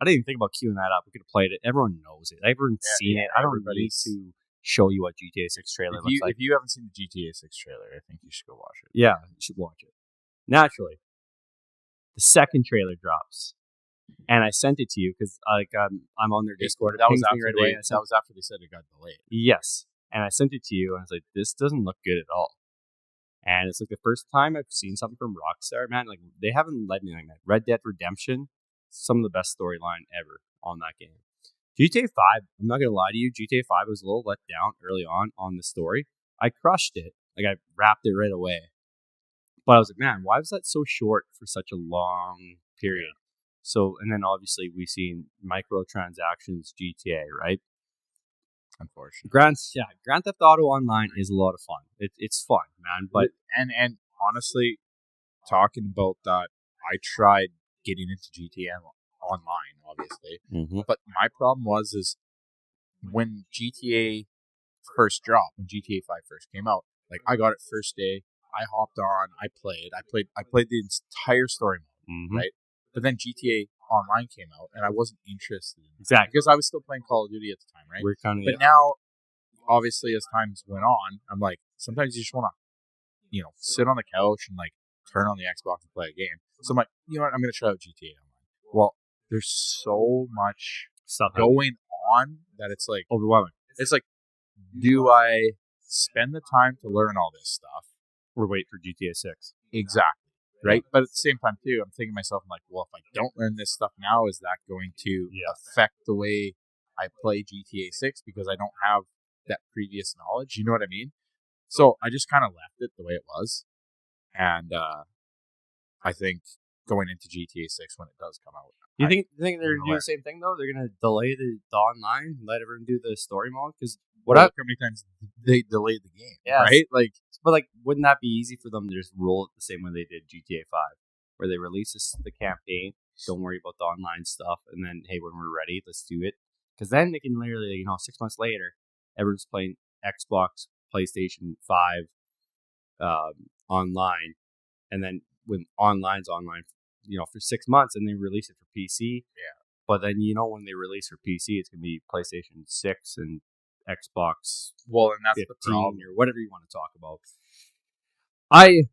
I didn't even think about queuing that up. We could have played it. Everyone knows it. Everyone's seen it. I don't need to show you what GTA 6 trailer looks like. If you haven't seen the GTA 6 trailer, I think you should go watch it. Yeah, you should watch it. Naturally, the second trailer drops, and I sent it to you because I'm on their Discord. That was after they said it got delayed. Yes, and I sent it to you, and I was like, "This doesn't look good at all." And it's like the first time I've seen something from Rockstar, man. Like they haven't led me like that. Red Dead Redemption, some of the best storyline ever on that game. GTA 5, I'm not going to lie to you, GTA 5 was a little let down early on the story. I crushed it. Like, I wrapped it right away. But I was like, man, why was that so short for such a long period? So, and then obviously we've seen microtransactions GTA, right? Unfortunately. Grand Theft Auto Online is a lot of fun. It's fun, man. But and honestly, talking about that, I tried getting into GTA Online, obviously. Mm-hmm. But my problem is when GTA first dropped, when GTA 5 first came out, like I got it first day, I hopped on. I played the entire story mode, right? But then GTA Online came out, and I wasn't interested in it Exactly. because I was still playing Call of Duty at the time, right? We're kind of But now, obviously, as times went on, I'm like, sometimes you just want to, sit on the couch and like turn on the Xbox and play a game. So I'm like, you know what? I'm going to try out GTA Online. Well, there's so much stuff going on that it's like overwhelming. It's like, do I spend the time to learn all this stuff? Or wait for GTA 6. Exactly. Right? But at the same time, too, I'm thinking to myself, I'm like, well, if I don't learn this stuff now, is that going to affect the way I play GTA 6 because I don't have that previous knowledge? You know what I mean? So I just kind of left it the way it was. And I think going into GTA 6 when it does come out. You think they're going to do the same thing, though? They're going to delay the online, let everyone do the story mode? Because look how many times they delayed the game, right? But wouldn't that be easy for them to just roll it the same way they did GTA 5, where they release the campaign, don't worry about the online stuff, and then, hey, when we're ready, let's do it. Because then they can literally, 6 months later, everyone's playing Xbox, PlayStation 5 online, and then when online's online, for 6 months, and they release it for PC. Yeah. But then, when they release for PC, it's going to be PlayStation 6 and Xbox. Well, and that's 15 the problem. Or whatever you want to talk about. I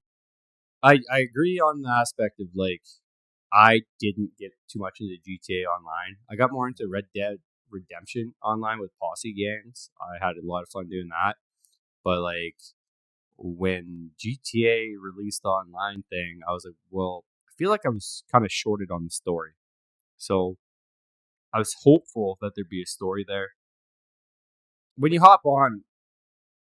agree on the aspect of, I didn't get too much into GTA Online. I got more into Red Dead Redemption Online with posse gangs. I had a lot of fun doing that. But, when GTA released the online thing, I was like, well, I feel like I was kind of shorted on the story. So I was hopeful that there'd be a story there. When you hop on,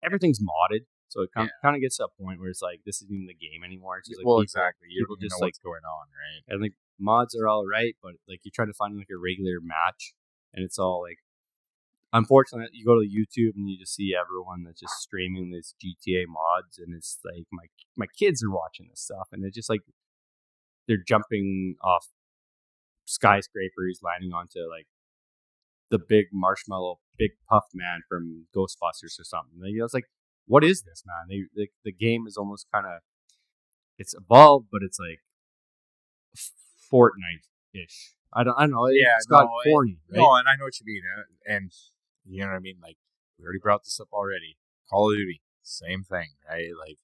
everything's modded. So it kind of gets to a point where it's like, this isn't even the game anymore. It's just exactly. You don't just know what's going on, right? And mods are all right, but you're trying to find a regular match, and it's all unfortunately, you go to YouTube and you just see everyone that's just streaming this GTA mods, and it's like my kids are watching this stuff, and it's just they're jumping off skyscrapers, landing onto the big marshmallow, big puff man from Ghostbusters or something. It's like, what is this, man? The game is almost kind of, it's evolved, but it's like Fortnite-ish. I don't know. Yeah, it's got corny, right? No, and I know what you mean, and you know what I mean. We already brought this up already. Call of Duty, same thing, right?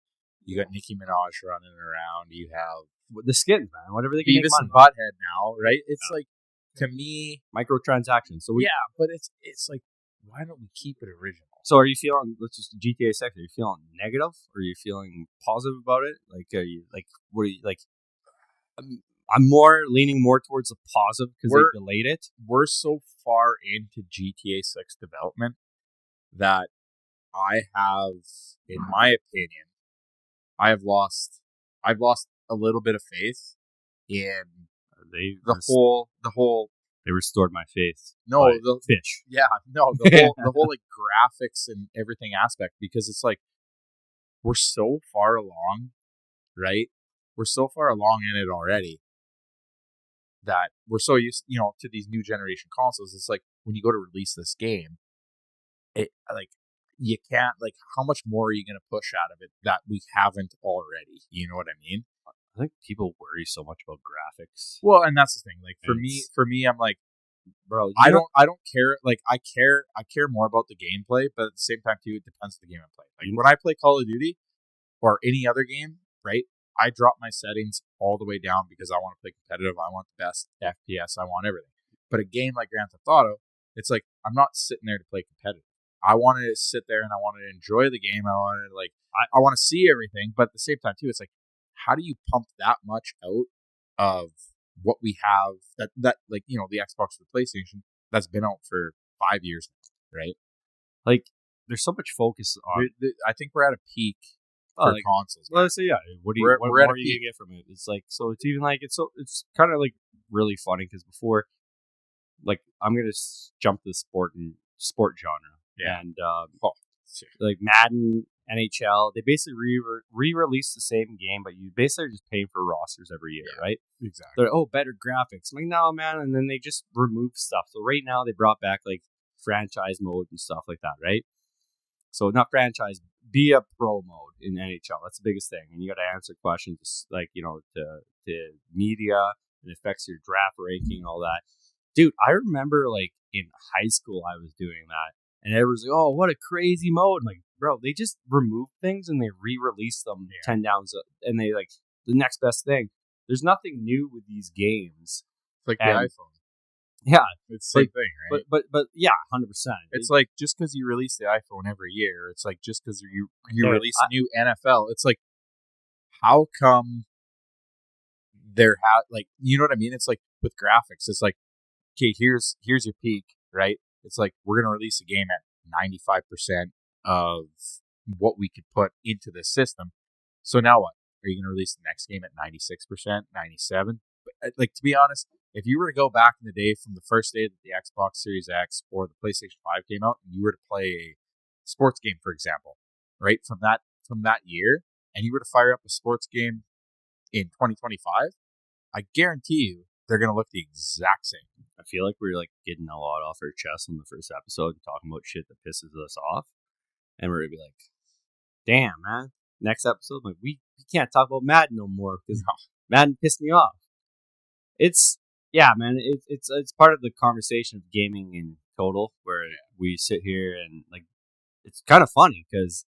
You got Nicki Minaj running around. You have the skins, man. Whatever they can Beavis make and Butthead now, right? It's to me, microtransactions. So but it's like, why don't we keep it original? So are you feeling? Let's just GTA 6. Are you feeling negative, or are you feeling positive about it? Are you what are you I'm leaning more towards the positive because they delayed it. We're so far into GTA 6 development that I have, in my opinion, I've lost a little bit of faith in the whole. They restored my faith. No, the fish. Yeah, no, the whole graphics and everything aspect, because it's we're so far along, right? We're so far along in it already that we're so used, to these new generation consoles. It's when you go to release this game, it you can't how much more are you going to push out of it that we haven't already? You know what I mean? I think people worry so much about graphics. Well, and that's the thing. For me, I'm bro, I don't care. I care more about the gameplay, but at the same time, too, it depends on the game I play. When I play Call of Duty or any other game, right? I drop my settings all the way down because I want to play competitive. I want the best FPS. I want everything. But a game like Grand Theft Auto, it's I'm not sitting there to play competitive. I want to sit there and I want to enjoy the game. I want to I want to see everything. But at the same time too, it's how do you pump that much out of what we have that the Xbox or the PlayStation that's been out for 5 years now, right? There's so much focus on. I think we're at a peak. Consoles. Well, so yeah, what more are you gonna get from it? It's so it's even it's kind of really funny because before, I'm gonna jump the sport genre, and Madden, NHL, they basically re-release the same game, but you basically are just paying for rosters every year, right? Exactly. They're better graphics. I'm no, man, and then they just remove stuff. So right now they brought back franchise mode and stuff like that, right? So not franchise, be a pro mode in NHL. That's the biggest thing, and you got to answer questions like to media. It affects your draft ranking and all that. Dude, I remember like in high school I was doing that, and everyone's like, "Oh, what a crazy mode!" I'm like, bro, they just removed things and they re-released them 10 downs, and they like the next best thing. There's nothing new with these games. It's like And- the iPhone. Yeah, It's the same thing, right? but yeah, 100%. It's like just because you release the iPhone every year, it's like just because you Yeah, release a new NFL, it's like how come there like you know what I mean? It's like with graphics, it's like okay, here's your peak, right? It's like we're gonna release a game at 95% of what we could put into the system. So now what? Are you gonna release the next game at 96%, 97%? But, like to be honest, if you were to go back in the day from the first day that the Xbox Series X or the PlayStation 5 came out, and you were to play a sports game, for example, right from that year, and you were to fire up a sports game in 2025, I guarantee you they're gonna look the exact same. I feel like we're like getting a lot off our chest on the first episode and talking about shit that pisses us off, and we're gonna be like, "Damn, man!" Next episode, like we can't talk about Madden no more because Madden pissed me off. It's man. It's part of the conversation of gaming in total, where we sit here and like it's kind of funny because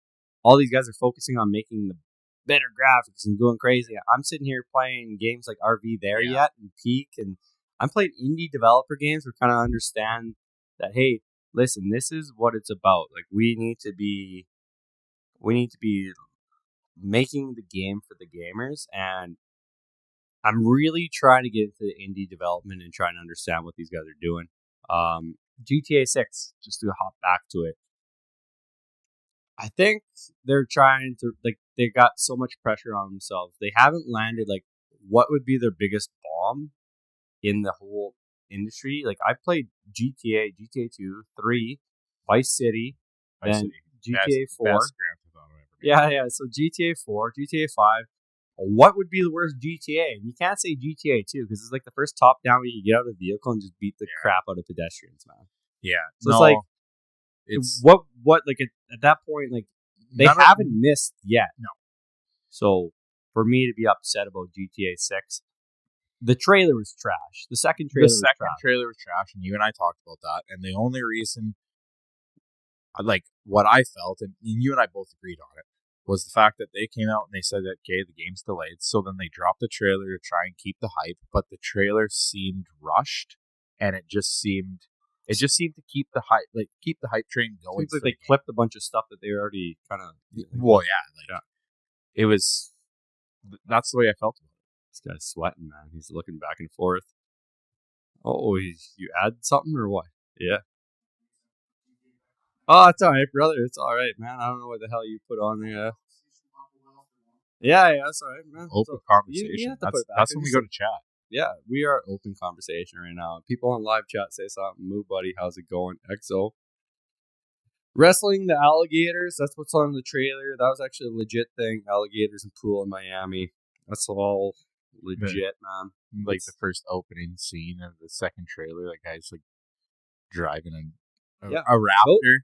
all these guys are focusing on making the better graphics and going crazy. I'm sitting here playing games like RV There Yet and Peak, and I'm playing indie developer games. We kind of understand that, hey, listen, this is what it's about. Like we need to be making the game for the gamers, and I'm really trying to get into the indie development and trying to understand what these guys are doing. GTA 6, just to hop back to it. I think they're trying to, like, they got so much pressure on themselves. They haven't landed, like, what would be their biggest bomb in the whole industry. Like, I played GTA 2, 3, Vice City, then GTA 4. Best Grand Theft Auto ever made. Yeah. So GTA 4, GTA 5. What would be the worst GTA? And you can't say GTA 2 because it's like the first top down where you can get out of the vehicle and just beat the crap out of pedestrians, man. Yeah. So it's like, it's what like at that point, like they haven't missed yet. No. So for me to be upset about GTA 6, the trailer was trash. The second trailer was trash, and you and I talked about that. And the only reason, like what I felt, and you and I both agreed on it, was the fact that they came out and they said that, okay, the game's delayed. So then they dropped the trailer to try and keep the hype, but the trailer seemed rushed, and it just seemed to keep the hype train going. Seems like they clipped a bunch of stuff that they already kind of. It was. That's the way I felt about it. This guy's sweating, man. He's looking back and forth. Oh, you add something or what? Yeah. Oh, it's all right, brother. It's all right, man. I don't know what the hell you put on there. Yeah, that's all right, man. Open So, conversation. you have to put it back. That's when we go to chat. Yeah, we are open conversation right now. People on live chat say something. Moo, buddy, how's it going? XO. Wrestling the alligators. That's what's on the trailer. That was actually a legit thing. Alligators and pool in Miami. That's all legit, man. Like the first opening scene of the second trailer, that guy's like driving a raptor.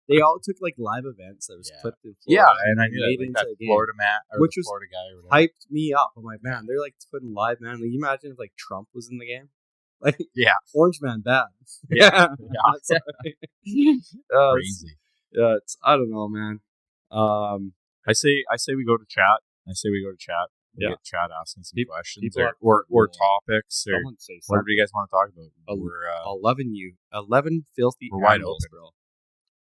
They all took like live events that was clipped in Florida. Yeah, and I knew made that, into like, a that game, Florida which was Florida guy or whatever. hyped me up. I'm like, man, they're like putting live, man. Like, you imagine if like Trump was in the game? Like, Orange Man bad. Yeah. Crazy. Yeah, it's, I don't know, man. I say we go to chat. We get chat asking some questions or topics or whatever you guys want to talk about. We're 11 filthy we're wide animals, open. bro.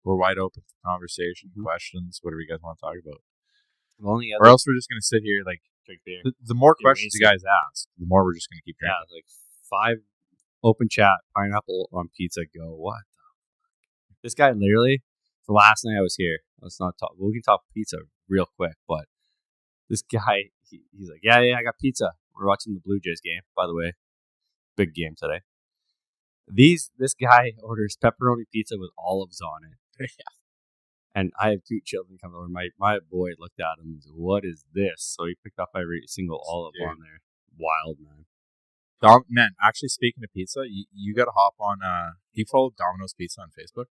We're wide open for conversation, questions, whatever you guys want to talk about. Or else we're just going to sit here like the more questions you guys ask, the more we're just going to keep drinking. Yeah, like 5 open chat, pineapple on pizza, go. What the fuck? This guy literally, the last night I was here, let's not talk, we can talk pizza real quick, but this guy, he's like, yeah, I got pizza. We're watching the Blue Jays game, by the way. Big game today. This guy orders pepperoni pizza with olives on it. And I have 2 children coming over. My boy looked at him and said, what is this? So he picked up every single olive on there. Wild, man. Man, actually, speaking of pizza, you got to hop on. Do you follow Domino's Pizza on Facebook?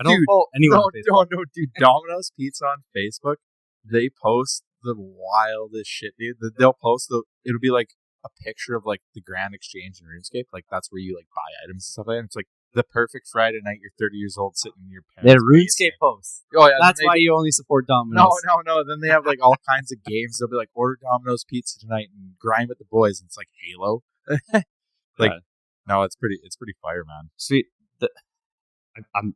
I don't Dude, follow anyone on Facebook. No, dude. Domino's Pizza on Facebook, they post the wildest shit, dude. They'll post it'll be like a picture of like the Grand Exchange in RuneScape. Like that's where you like buy items and stuff like that. And it's like the perfect Friday night. You're 30 years old, sitting in your They had parents' RuneScape basement. posts. Oh yeah, That's why you only support Domino's. No. Then they have like all kinds of games. They'll be like, order Domino's Pizza tonight and grind with the boys. And it's like Halo. Like, no, it's pretty fire, man. Sweet. I'm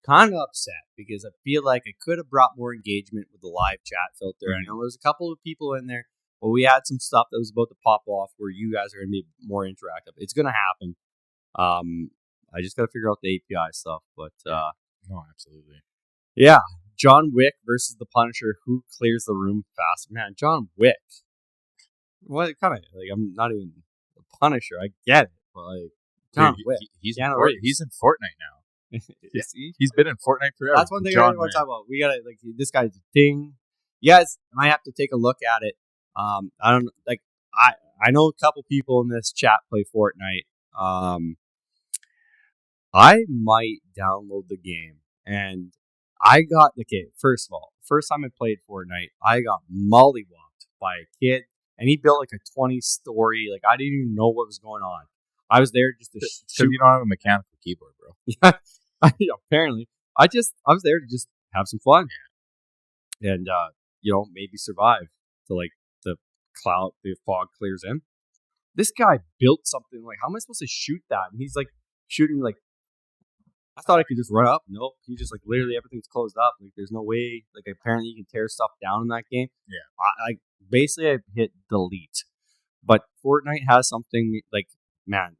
kind of upset because I feel like I could have brought more engagement with the live chat filter. I know there's a couple of people in there, but we had some stuff that was about to pop off where you guys are going to be more interactive. It's going to happen. I just got to figure out the API stuff, but No, absolutely. yeah, John Wick versus the Punisher. Who clears the room faster? Man, John Wick. What kind of like? I'm not even a Punisher. I get it, but like John Dude, Wick. he's Keanu in Reeves. he's in Fortnite now. Is he? He's been in Fortnite forever. That's one thing I John want to Wick. talk about. We gotta like this guy's a thing. You guys might have to take a look at it. I don't like. I know a couple people in this chat play Fortnite. I might download the game, and I got first of all, first time I played Fortnite, I got mollywopped by a kid, and he built like a 20-story. Like I didn't even know what was going on. I was there just to Because shoot. you don't have a mechanical keyboard, bro. Yeah, apparently. I was there to just have some fun, and maybe survive till like the fog clears in. This guy built something like, how am I supposed to shoot that? And he's like shooting like, I thought I could just run up. Nope, he just like literally everything's closed up. Like there's no way. Like apparently you can tear stuff down in that game. Yeah, I basically I hit delete, but Fortnite has something like, man,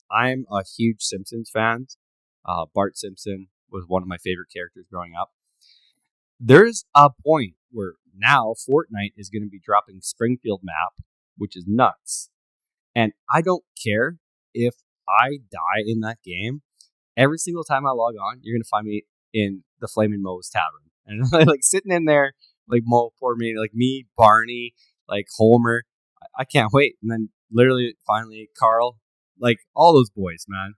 I'm a huge Simpsons fan. Bart Simpson was one of my favorite characters growing up. There's a point where now Fortnite is going to be dropping Springfield map, which is nuts. And I don't care if I die in that game. Every single time I log on, you're going to find me in the Flamin' Moe's Tavern. And I'm like sitting in there, like Moe for me, like me, Barney, like Homer. I can't wait. And then literally, finally, Carl, like all those boys, man.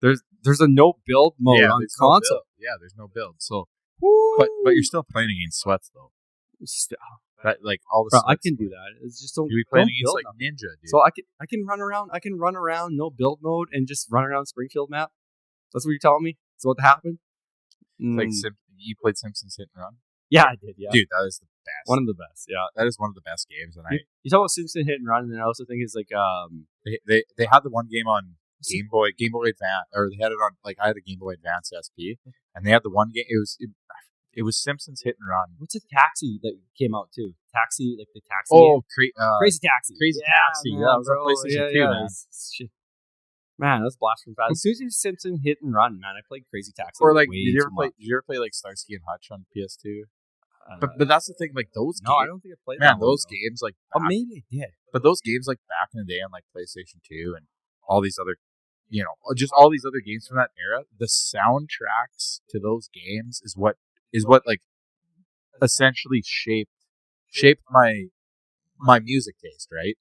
There's a no build mode on console. There's no build. So, Woo! but you're still playing against sweats though. That like all the. Bro, I sweats, can do that. It's just don't. You'll be playing don't against build like nothing. Ninja, dude. So I can run around. I can run around no build mode and just run around Springfield map. That's what you're telling me. That's what happened. like you played Simpsons Hit and Run. Yeah, I did. Yeah, Dude, that is the best. one of the best. Yeah, That is one of the best games, and you talk about Simpson Hit and Run, and then I also think it's like they had the one game on Game Boy Advance, or they had it on like I had a Game Boy Advance SP, and they had the one game. It was Simpsons Hit and Run. what's a taxi that came out too? Taxi, like the taxi. Oh, Crazy Taxi. Crazy Taxi. Yeah, that was on PlayStation 2, man. Shit. Man, that's blast from fast. As soon as you Simpson Hit and Run, man, I played Crazy Taxi. Or like, way did you too much. ever play like Starsky and Hutch on PS2? But that's the thing, like those. No, games, I don't think I played man, that one, those though. games like. Oh, back- maybe I did. But those games like back in the day on like PlayStation 2 and all these other, just all these other games from that era, the soundtracks to those games is what like essentially shaped my music taste, right?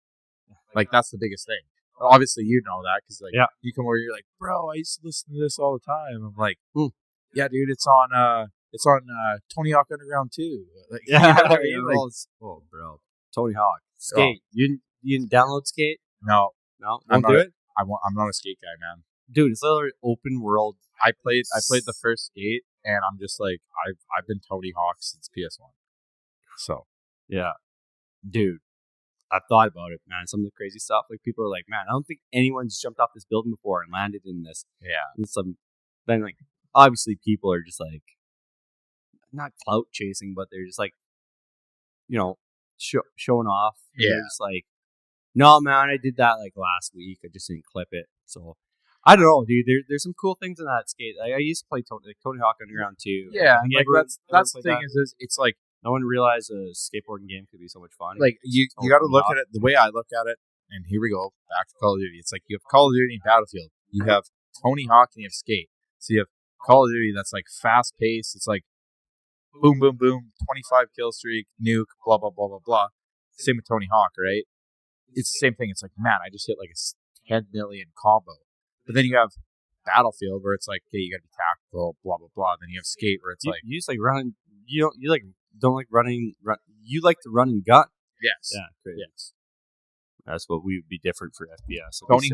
Like that's the biggest thing. Obviously, you know that because like you come where you're like, bro, I used to listen to this all the time. I'm like, yeah, dude, it's on Tony Hawk Underground 2. Like, you know what I mean? Like, oh, bro, Tony Hawk, Skate. You didn't download Skate? no, No, I'm won't do it, I'm not a skate guy, man. dude. It's literally open world. I played the first Skate, and I'm just like, I've been Tony Hawk since PS1. So Yeah, dude. I've thought about it, man. Some of the crazy stuff. Like people are like, man, I don't think anyone's jumped off this building before and landed in this. yeah, And then like obviously people are just like not clout chasing, but they're just like, showing off. And Yeah. they're just like, no, man, I did that like last week. I just didn't clip it. So I don't know, dude. There's some cool things in that skate. I used to play Tony Hawk Underground too. yeah. I think Like everyone that's the played thing that. is it's like. No one realized a skateboarding game could be so much fun. Like you got to look at it the way I look at it, and here we go back to Call of Duty. It's like you have Call of Duty and Battlefield. You have Tony Hawk and you have Skate. So you have Call of Duty that's like fast paced. It's like boom, boom, boom, 25 kill streak, nuke, blah blah blah blah blah. Same with Tony Hawk, right? It's the same thing. It's like, man, I just hit like a 10 million combo. But then you have Battlefield where it's like, okay, you got to be well, blah blah blah. Then you have skate where it's you, like, you just like running. You don't like running. You like to run and gun. yes, Yeah, crazy. yes. That's what we would be different for FPS. If we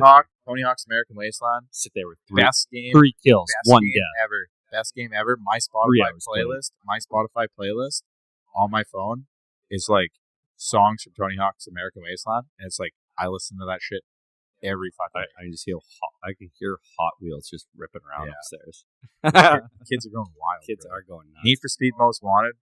Tony Hawk's American Wasteland, sit there with best game, three kills, best one game death. ever, best game ever. My 3 Spotify hours played. playlist on my phone is like songs from Tony Hawk's American Wasteland, and it's like I listen to that shit every fucking day. I can just hear I can hear Hot Wheels just ripping around Yeah. upstairs. Kids are going wild. Kids bro. are going nuts. Need for Speed Most Wanted.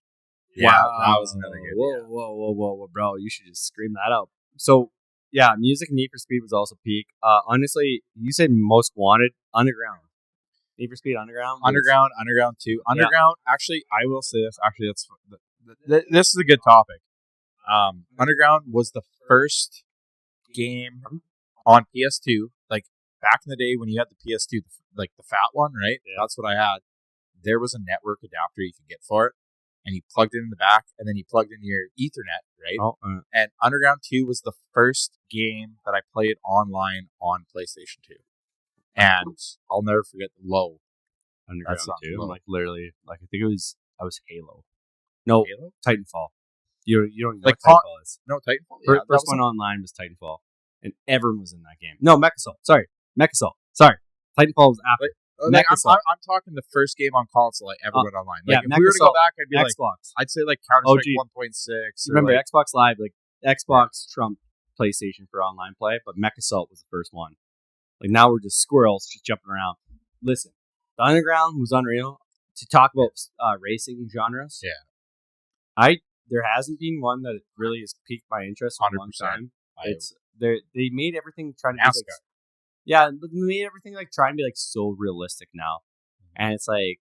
Yeah, that was another good. Whoa, bro! You should just scream that out. So, yeah, music Need for Speed was also peak. Honestly, you said Most Wanted, Underground. Need for Speed Underground. Underground 2. Underground. Actually, I will say this. Actually, this is a good topic. Underground was the first game on PS2. Like back in the day when you had the PS2, like the fat one, right? Yeah. That's what I had. There was a network adapter you could get for it. And you plugged it in the back, and then you plugged in your Ethernet, right? Oh, And Underground 2 was the first game that I played online on PlayStation 2. And I'll never forget the low. Underground That's not too. low. Like literally, like I think I was Halo. No, Halo? Titanfall. You don't even know Like what Titanfall is. No, Titanfall. First, Yeah, that was one online was Titanfall, and everyone was in that game. No, Mechasol. Sorry, Mechasol. Sorry, Titanfall was after. like, Mechasol. I'm talking the first game on console I ever went online. Like, yeah, if we were to go Mechasol, back, I'd be like, Xbox. I'd say like Counter-Strike OG. 1.6. or Remember like, Xbox Live, like Xbox trumped PlayStation for online play, but Mechasol was the first one. Like now we're just squirrels just jumping around. Listen, the Underground was unreal. To talk about racing genres, Yeah. There hasn't been one that really has piqued my interest in a long 100%. time. It's they made everything trying to be NASCAR. like, yeah, but they made everything like trying to be like so realistic now, and it's like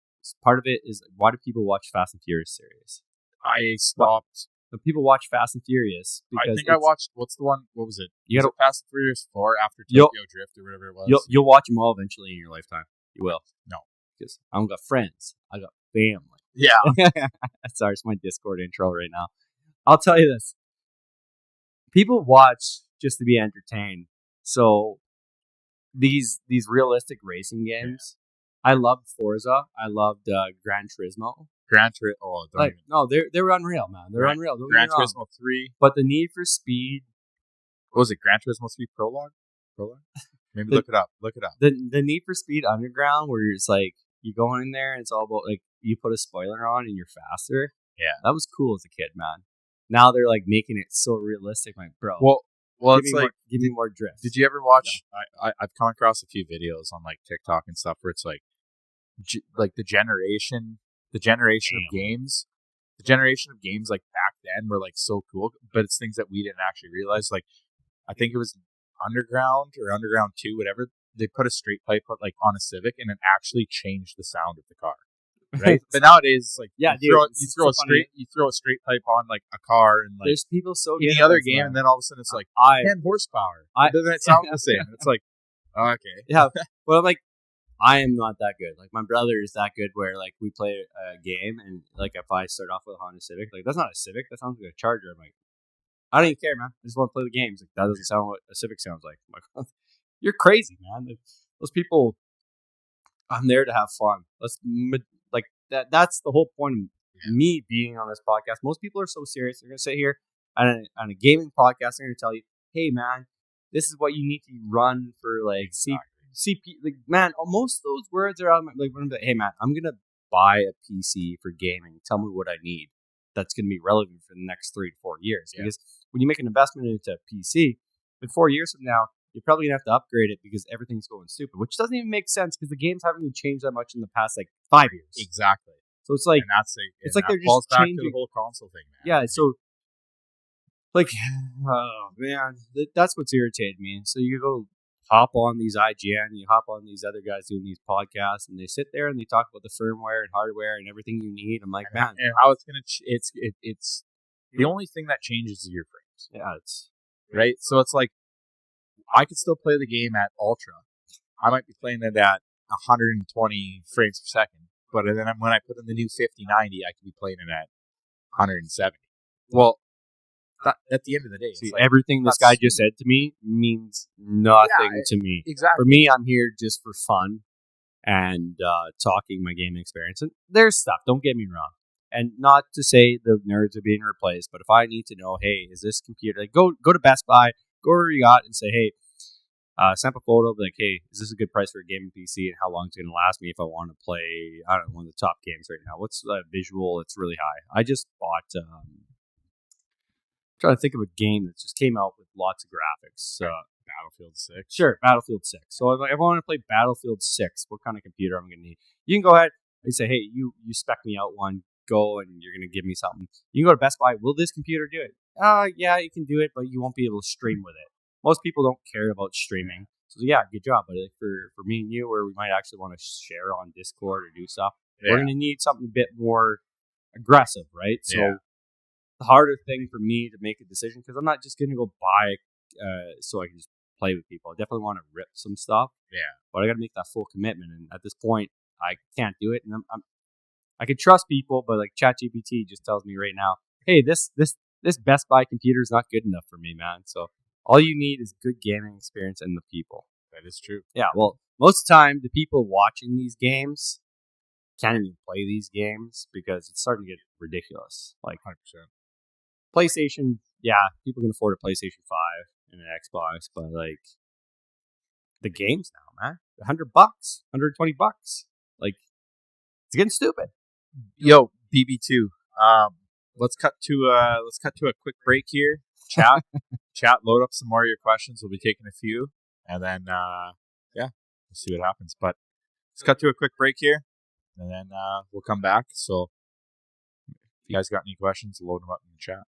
part of it is why do people watch Fast and Furious series? I stopped. But people watch Fast and Furious because I think I watched. What's the one? What was it? You Was gotta- it Fast and Furious 4 after You'll- Tokyo Drift or whatever it was. you'll watch them all eventually in your lifetime. You will. No. Because I don't got friends. I got family. Yeah. Sorry, it's my Discord intro right now. I'll tell you this. People watch just to be entertained. So these realistic racing games, I loved Forza. I loved Gran Turismo. Gran Turismo. Oh, don't Like even. no, they're unreal, man. They're unreal. Don't Gran get me wrong. Turismo 3. But the Need for Speed, What was it? Gran Turismo 3 Prologue? Maybe The- look it up. Look it up. the Need for Speed Underground, where it's like you go in there and it's all about like you put a spoiler on and you're faster. Yeah. That was cool as a kid, man. Now they're like making it so realistic, like bro. Well, give it's me like, give me more drift. did you ever watch? I've come across a few videos on like TikTok and stuff where it's like, like the generation of games, like back then were like so cool, but it's things that we didn't actually realize. Like, I think it was Underground or Underground 2, whatever. They put a straight pipe like on a Civic, and it actually changed the sound of the car. Right, but nowadays, like Yeah, you dude, throw a straight pipe on like a car, and like There's people so in good the at other this, game, man. and then all of a sudden it's like I 10 horsepower. I- It doesn't sound the same. It's like, okay. yeah, but I'm like, I am not that good. Like my brother is that good where like we play a game and like if I start off with a Honda Civic, like that's not a Civic, that sounds like a Charger. I'm like, I don't even care, man. I just want to play the games. Like that doesn't sound what a Civic sounds like. I'm like, you're crazy, man. Like, those people, I'm there to have fun. Like that's the whole point of me being on this podcast. Most people are so serious. They're gonna sit here on a gaming podcast. They're gonna tell you, hey man, this is what you need to run for like CP. Like man, most of those words are on like when I'm like, hey man, I'm gonna buy a PC for gaming. Tell me what I need. That's gonna be relevant for the next 3 to 4 years. Yeah. Because when you make an investment into a PC, in 4 years from now, you're probably gonna have to upgrade it because everything's going stupid, which doesn't even make sense because the games haven't even changed that much in the past like 5 years. Exactly. So it's like And that's it's like that they're just falls back to changing- the whole console thing, man. yeah, so like oh man, that's what's irritated me. So you go hop on these IGN, you hop on these other guys doing these podcasts, and they sit there and they talk about the firmware and hardware and everything you need. I'm like, man, and how it's gonna it's the only thing that changes is your frames, yeah, it's right? So it's like I could still play the game at ultra. I might be playing it at 120 frames per second, but then when I put in the new 5090, I could be playing it at 170. Well, at the end of the day, it's see, like, everything this guy just said to me means nothing Yeah, to me. exactly. For me, I'm here just for fun, and talking my gaming experience. And there's stuff, don't get me wrong. And not to say the nerds are being replaced, but if I need to know, hey, is this computer, like go to Best Buy, go where you got and say, hey, snap a photo, be like, hey, is this a good price for a gaming PC and how long it's going to last me if I want to play, I don't know, one of the top games right now? What's the visual? It's really high. I just bought, trying to think of a game that just came out with lots of graphics. Battlefield 6. Sure, Battlefield 6. So if I want to play Battlefield 6, what kind of computer I'm going to need? You can go ahead and say, hey, you spec me out one, go and you're going to give me something. You can go to Best Buy. Will this computer do it? Yeah, you can do it, but you won't be able to stream with it. Most people don't care about streaming. So yeah, good job. But for me and you, where we might actually want to share on Discord or do stuff, we're going to need something a bit more aggressive, right? So the harder thing for me to make a decision, because I'm not just going to go buy so I can just play with people. I definitely want to rip some stuff. Yeah. But I got to make that full commitment. And at this point, I can't do it. And I can trust people, but like ChatGPT just tells me right now, hey, this Best Buy computer is not good enough for me, man. So all you need is good gaming experience and the people. That is true. Yeah, well, most of the time, the people watching these games can't even play these games because it's starting to get ridiculous. Like 100%. PlayStation, yeah, people can afford a PlayStation 5 and an Xbox, but like the games now, man, $100, $120. Like it's getting stupid. Yo, BB2. Let's cut to a quick break here. Chat, load up some more of your questions. We'll be taking a few, and then we'll see what happens. But let's cut to a quick break here, and then we'll come back. So if you guys got any questions, load them up in the chat.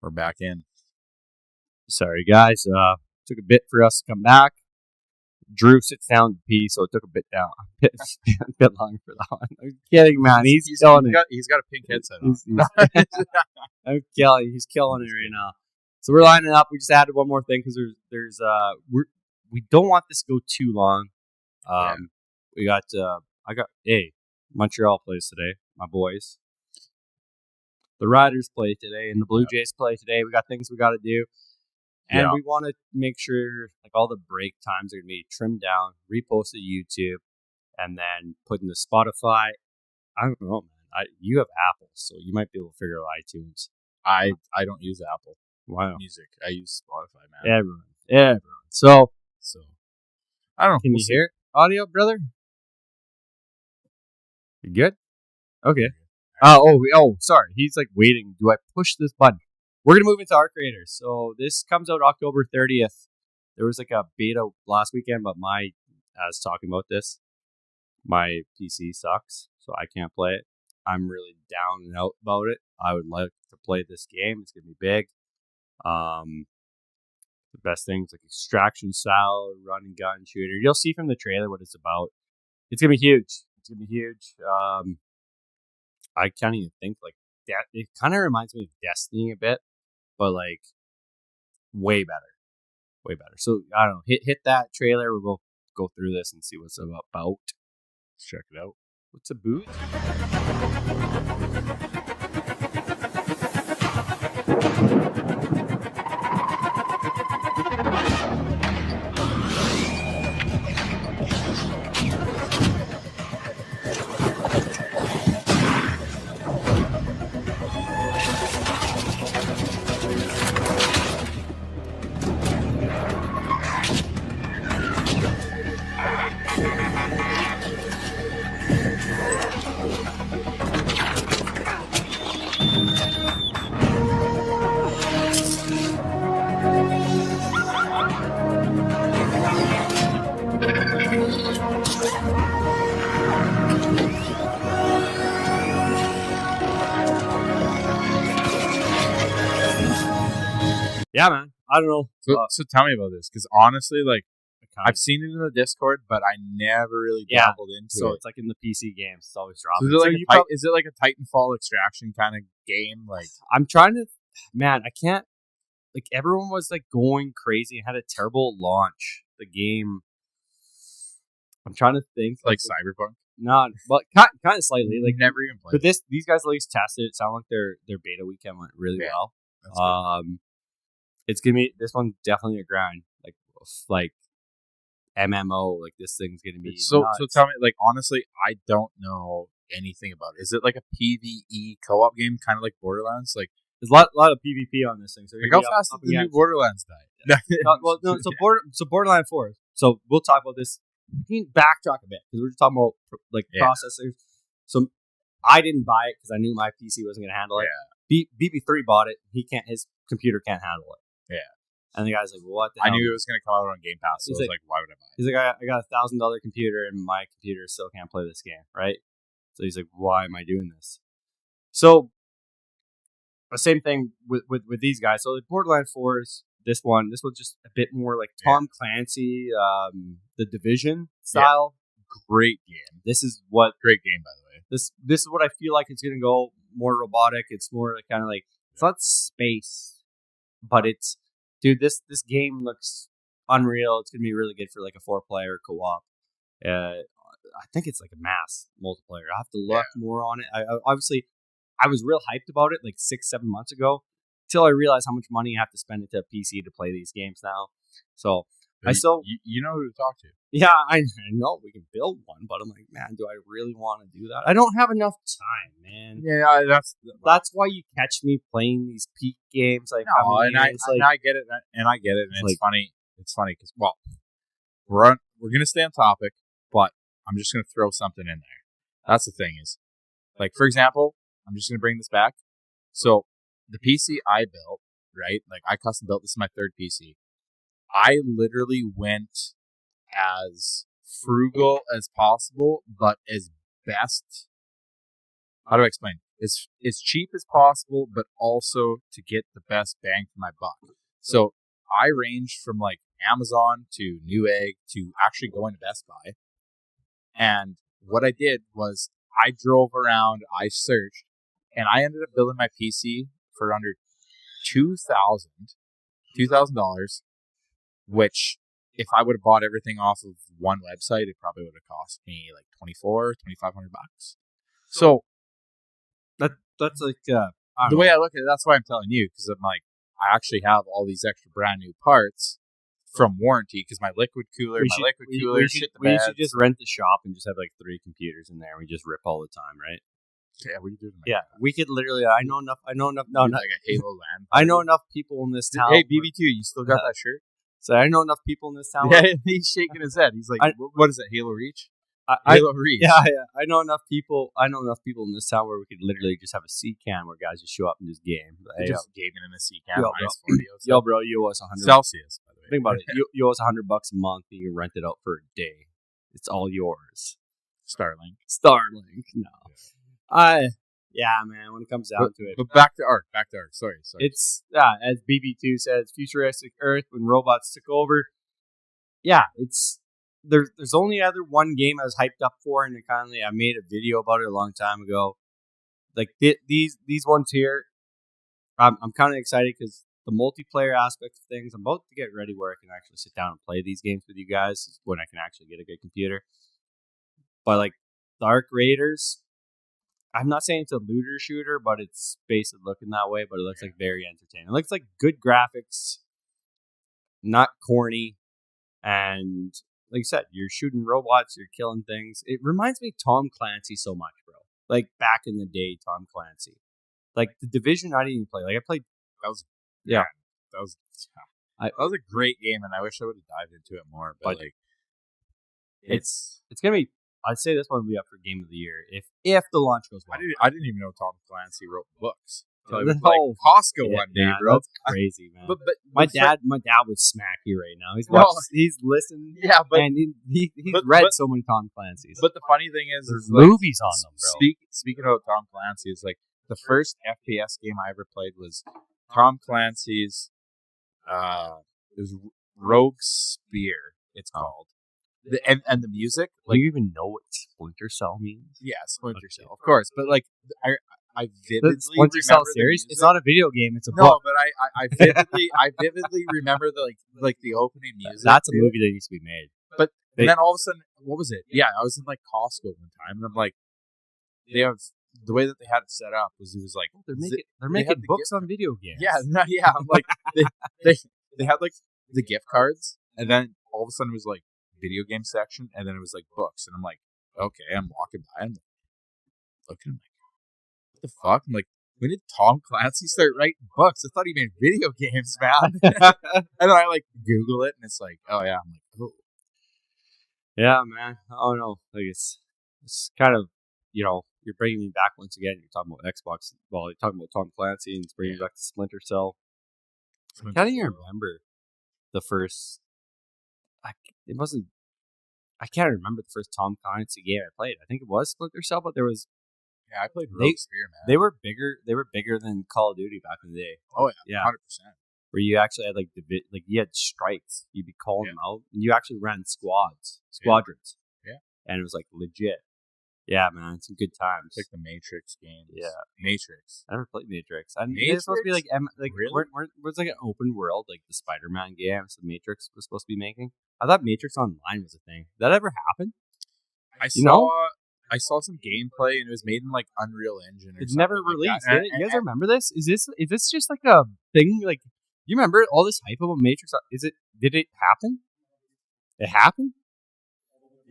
We're back in. Sorry, guys. Took a bit for us to come back. Drew sits down to pee, so it took a bit longer for that one. I'm kidding, man. He's killing it. He's got a pink headset on. I'm killing. He's killing it right now. So we're lining up. We just added one more thing because we don't want this to go too long. We got Montreal plays today. My boys. The Riders play today, and the Blue Jays play today. We got things we got to do. And we want to make sure like all the break times are going to be trimmed down, reposted to YouTube, and then put into Spotify. I don't know, man. You have Apple, so you might be able to figure out iTunes. I don't use Apple Music. I use Spotify, man. Everyone. So I don't know. Can you hear audio, brother? You good? Okay. Sorry. He's like waiting. Do I push this button? We're going to move into our creators. So this comes out October 30th. There was like a beta last weekend, but I was talking about this. My PC sucks, so I can't play it. I'm really down and out about it. I would like to play this game. It's going to be big. The best things like extraction style, run and gun shooter. You'll see from the trailer what it's about. It's going to be huge. I can't even think like that. It kind of reminds me of Destiny a bit. But like way better. So I don't know. Hit that trailer. We'll go through this and see what's about. Let's check it out. What's a boot? Yeah, man. I don't know. So tell me about this, because honestly, like I've seen it in the Discord, but I never really dabbled into it. So it's like in the PC games, it's always dropping. So is it like a Titanfall extraction kind of game? Like I'm trying to, man. I can't. Like everyone was like going crazy and had a terrible launch. The game. I'm trying to think. Like Cyberpunk. No, but kind of slightly. Like never even played. But these guys at least tested it. It sounded like their beta weekend went really well. It's gonna be this one's definitely a grind. Like MMO. Like this thing's gonna be So nuts. tell me, like, honestly, I don't know anything about it. Is it like a PvE co-op game, kind of like Borderlands? Like There's a lot of PvP on this thing. So you're how gonna be fast up did the new against- Borderlands die? No. So Borderlands 4. So we'll talk about this. You can backtrack a bit because we're just talking about like Yeah. processors. So I didn't buy it because I knew my PC wasn't gonna handle it. BB3 bought it. His computer can't handle it. Yeah. And the guy's like, "What the I hell?" knew it was going to come out on Game Pass, so He's I was like- like, why would I buy it? He's like, I got $1,000 computer and my computer still can't play this game, right? So he's like, why am I doing this? So the same thing with these guys. So like Borderlands 4's this one was just a bit more like Tom Clancy, the Division style. Great game. This is what Great game, by the way. this is what I feel like it's gonna go more robotic. It's more like kind of like it's not space, but it's dude. This game looks unreal. It's gonna be really good for like a 4-player co-op. I think it's like a mass multiplayer. I have to look more on it. I obviously I was real hyped about it like 6-7 months ago till I realized how much money you have to spend into a PC to play these games now. So I still You know who to talk to. yeah, I know we can build one, but I'm like, man, do I really want to do that? I don't have enough time, man. Yeah, That's why you catch me playing these peak games. Like, no, I mean, and it's I get it, and It's it's funny. It's funny because we're gonna stay on topic, but I'm just gonna throw something in there. That's the thing is, like for example, I'm just gonna bring this back. So the PC I built, right? Like I custom built. This is my third PC. I literally went as frugal as possible, but as best. How do I explain? As cheap as possible, but also to get the best bang for my buck. So I ranged from like Amazon to Newegg to actually going to Best Buy. And what I did was I drove around, I searched, and I ended up building my PC for under $2,000, which if I would have bought everything off of one website, it probably would have cost me like $2,500. So that's like the way I look at it, that's why I'm telling you, because I'm like, I actually have all these extra brand new parts from warranty because my liquid cooler, we should just rent the shop and just have like 3 computers in there. And we just rip all the time, right? Yeah, what are you doing? Yeah, we could literally. I know enough. No, like not. a Halo LAN. I know enough people in this town. Hey, BB2, you still got that shirt? So I know enough people in this town. Yeah, he's shaking his head. He's like, "What is it? Halo Reach? Halo Reach? Yeah. I know enough people. In this town where we could literally just have a C cam where guys just show up and just game. Hey, just gaming in a C cam. Yo, minus bro. 40 outside. Yo, bro, you owe us $100. Celsius, by the way. Think about it. You owe us $100 a month. And you can rent it out for a day. It's all yours. Starlink. No. Yeah, man. When it comes down to it, But back to Ark. Sorry. it's as BB2 says, futuristic Earth when robots took over. Yeah, it's there's only other one game I was hyped up for, and I made a video about it a long time ago. Like these ones here, I'm kind of excited because the multiplayer aspect of things. I'm about to get ready where I can actually sit down and play these games with you guys when I can actually get a good computer. But like the Ark Raiders, I'm not saying it's a looter shooter, but it's basically looking that way. But it looks like very entertaining. It looks like good graphics, not corny, and like you said, you're shooting robots, you're killing things. It reminds me of Tom Clancy so much, bro. Like back in the day, Tom Clancy. Like the Division, I didn't even play. Like I played. That was That a great game, and I wish I would have dived into it more. But like, it's gonna be. I'd say this one will be up for Game of the Year if the launch goes well. I didn't even know Tom Clancy wrote books. So I No. was like Costco one day, Yeah, bro. That's crazy, man. But my dad would smack you right now. He's listened. Yeah, but and he's but- read but- so many Tom Clancy's. But the funny thing is There's like, movies on them, bro. Speaking about Tom Clancy, is like the first FPS game I ever played was Tom Clancy's. It was Rogue Spear. It's called. And the music, Do like you even know what Splinter Cell means? yeah, Splinter Cell, of course. But like I The vividly Splinter Cell remember the series. music. It's not a video game. It's a No, book. but I vividly remember the opening music. That's a too. movie that needs to be made. And then all of a sudden, what was it? Yeah, I was in like Costco one time, and I'm like, they have the way that they had it set up was it was like They're zi- making they making had the books gift- on video games. Yeah, like they had like the gift cards, and then all of a sudden it was like video game section, and then it was like books, and I'm like, okay, I'm walking by, I'm like, looking, I'm like, what the fuck? I'm like, when did Tom Clancy start writing books? I thought he made video games, man. And then I like Google it, and it's like, oh yeah, I'm like, oh. Yeah, man. Oh no, like it's kind of, you're bringing me back once again. You're talking about Xbox. Well, you're talking about Tom Clancy, and it's bringing me back to Splinter Cell. I can't even remember the first. It wasn't. I can't remember the first Tom Clancy game I played. I think it was Splinter Cell, but there was. Yeah, I played Rogue Spear, man. They were bigger. They were bigger than Call of Duty back in the day. Oh yeah, Yeah. 100%. Where you actually had like you had strikes. You'd be calling them out, and you actually ran squadrons. Yeah. And it was like legit. Yeah, man, some good times. It's like the Matrix games. Yeah. Matrix. I never played Matrix. They're supposed to be like Really? was like an open world, like the Spider-Man games the Matrix was supposed to be making. I thought Matrix Online was a thing. Did that ever happen? I saw some gameplay, and it was made in like Unreal Engine. Or It's something never like released. that. Did it? You guys remember this? Is this just like a thing? Like, you remember all this hype about Matrix? Did it happen? It happened?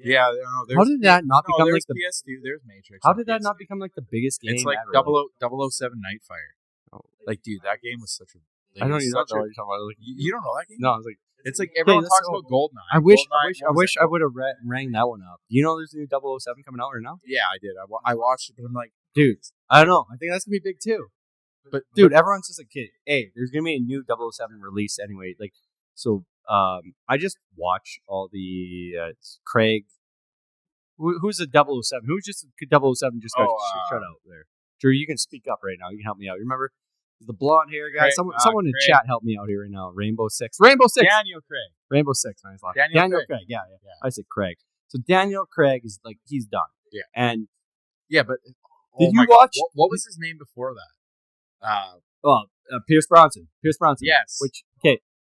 Yeah, I don't know. How did that not become like there's the? PS2? There's Matrix. How on did that not PS2. become like the biggest game? It's like ever? 007 Nightfire. Oh. Like, dude, that game was such a. I don't even know such what a- you're talking about. Like, You don't know that game? no, I was like, It's like everyone let's talks go. about Goldeneye. I wish Goldeneye, I what was it? would have rang that one up. You know, there's a new 007 coming out right now, Yeah, I did. I watched it, but I'm like, dude. I don't know. I think that's gonna be big too. but Dude, everyone's just like, hey, there's gonna be a new 007 release anyway. Like, so, I just watched all the Craig. Who's the 007? Who's just 007 just got shut out there? Drew, you can speak up right now. You can help me out. You remember the blonde hair guy? Craig, Someone in Craig. chat help me out here right now. Rainbow Six. Rainbow Six. Daniel Craig. Rainbow Six. Nice line. Daniel Craig. Yeah. I said Craig. So Daniel Craig is like, he's done. Yeah. And Yeah, but Did you my God, watch- What was his name before that? Pierce Bronson. Yes.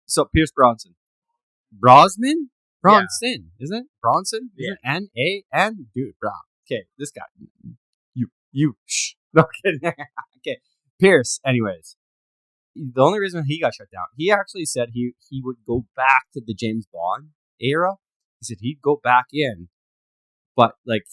So Pierce Bronson. Bronson, isn't it? Bronson? Yeah. N-A-N? Dude, bro. Okay, this guy. You, shh. No kidding. Okay, Pierce, anyways. The only reason he got shut down, he actually said he would go back to the James Bond era. He said he'd go back in, but like,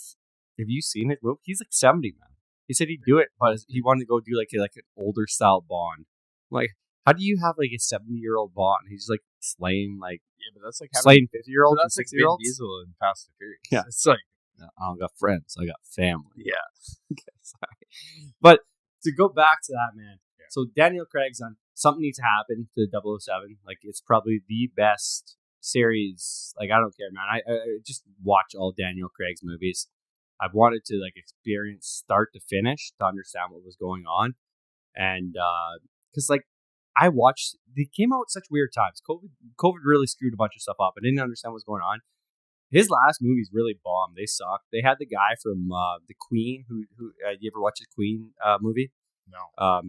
have you seen his movie? He's like 70, man. He said he'd do it, but he wanted to go do like an older style Bond. Like, how do you have like a 70-year-old Bond? He's like slaying like Yeah, but that's like slaying 50-year-olds and that's like 60-year-olds. Vin Diesel in Fast and Furious. Yeah. It's like I don't got friends. I got family. Yeah. Okay, sorry. But to go back to that, man. Yeah. So Daniel Craig's on something needs to happen to 007. Like, it's probably the best series. Like, I don't care, man. I just watch all Daniel Craig's movies. I've wanted to like experience start to finish to understand what was going on, and because like I watched, they came out at such weird times. COVID really screwed a bunch of stuff up. I didn't understand what was going on. His last movies really bombed. They sucked. They had the guy from the Queen, who you ever watch the Queen movie? no.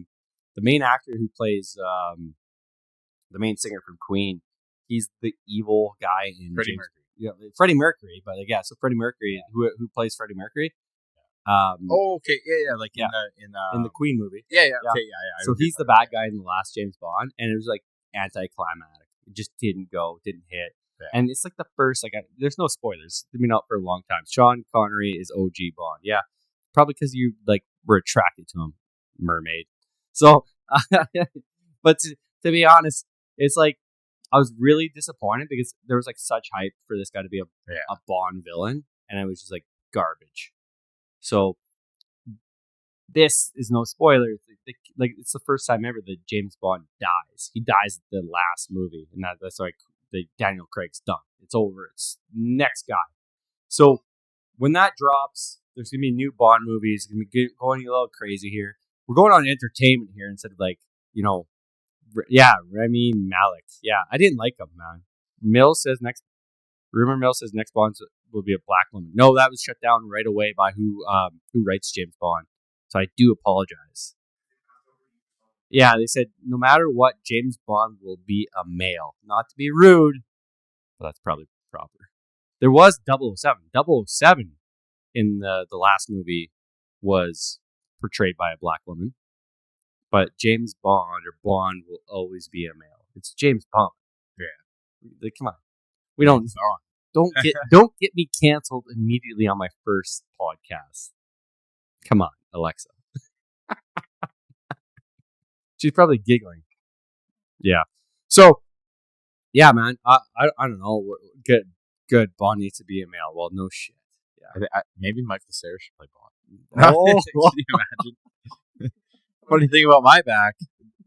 The main actor who plays the main singer from Queen, he's the evil guy in Freddie Mercury. Yeah, Freddie Mercury. But like, yeah, so Freddie Mercury, who plays Freddie Mercury? Oh, okay. Yeah, like Yeah. in in the Queen movie. yeah. Yeah. Okay, yeah. So he's the bad guy in the last James Bond, and it was like anticlimactic. It just didn't hit. Yeah. And it's like the first, like, there's no spoilers. It's been out for a long time. Sean Connery is OG Bond. Yeah, probably because you like were attracted to him, mermaid. So, but to be honest, it's like I was really disappointed because there was like such hype for this guy to be a Bond villain, and it was just like garbage. So this is no spoiler. Like, it's the first time ever that James Bond dies. He dies at the last movie, and that's like the Daniel Craig's done. It's over. It's next guy. So when that drops, there's gonna be new Bond movies. It's gonna be going a little crazy here. We're going on entertainment here instead of like, Remy Malek. Yeah, I didn't like him, man. Rumor Mill says next Bond will be a black woman. No, that was shut down right away by who writes James Bond. So I do apologize. Yeah, they said no matter what, James Bond will be a male. Not to be rude, but that's probably proper. There was 007. 007 in the last movie was portrayed by a black woman. But James Bond or Bond will always be a male. It's James Bond. Yeah. Like, come on. We don't get me canceled immediately on my first podcast. Come on, Alexa. She's probably giggling. Yeah. So, yeah, man. I don't know. Good. Bond needs to be a male. Well, no shit. Yeah. Maybe Michael Cera should play Bond. Oh. Can you imagine? Funny thing about my back.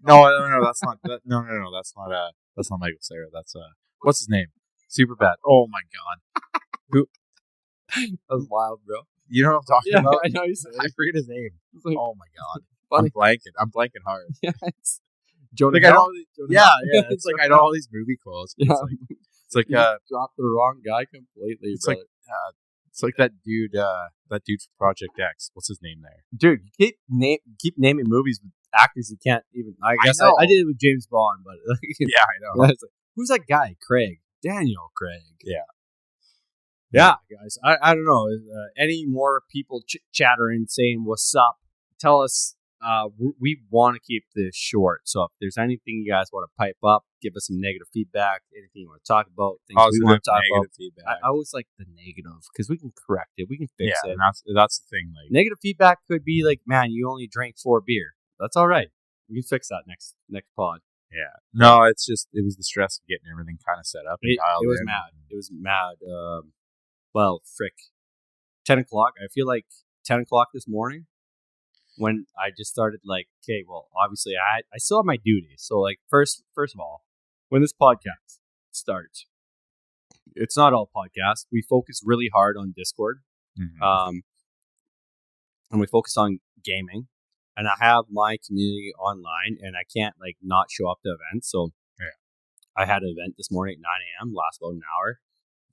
No, that's not. No, that's not Michael Cera. That's what's his name? Superbad. Oh my god. Who? That was wild, bro. You know what I'm talking Yeah, about? I know you said. I forget his name. Like, Oh my god. funny. I'm blanking hard. Yeah, it's Jonah Like I know, Hill. yeah. It's like I know all these movie quotes. Yeah. It's like You dropped the wrong guy completely, it's brother. it's like that dude from Project X. What's his name there? Dude, you keep naming movies with actors you can't even. I guess know. I did it with James Bond, but Yeah, I know. it's like, who's that guy? Daniel Craig. Yeah. Yeah, guys. I don't know. Any more people chattering saying what's up? Tell us. We want to keep this short, so if there's anything you guys want to pipe up, give us some negative feedback. Anything you want to talk about, things we want to talk about. Feedback. I always like the negative because we can correct it. We can fix it. And that's the thing. Like Negative feedback could be like, man, you only drank 4 beer. That's all right. We can fix that next pod. yeah, no, it was the stress of getting everything kind of set up. And It dialed was in. mad. It was mad. Well, frick. 10 o'clock. I feel like 10 o'clock this morning when I just started like, okay, well, obviously I still have my duties. So like first of all, when this podcast starts, it's not all podcasts. We focus really hard on Discord. Mhm. And we focus on gaming. And I have my community online and I can't like not show up to events. So Yeah. I had an event this morning at 9 a.m. last about an hour.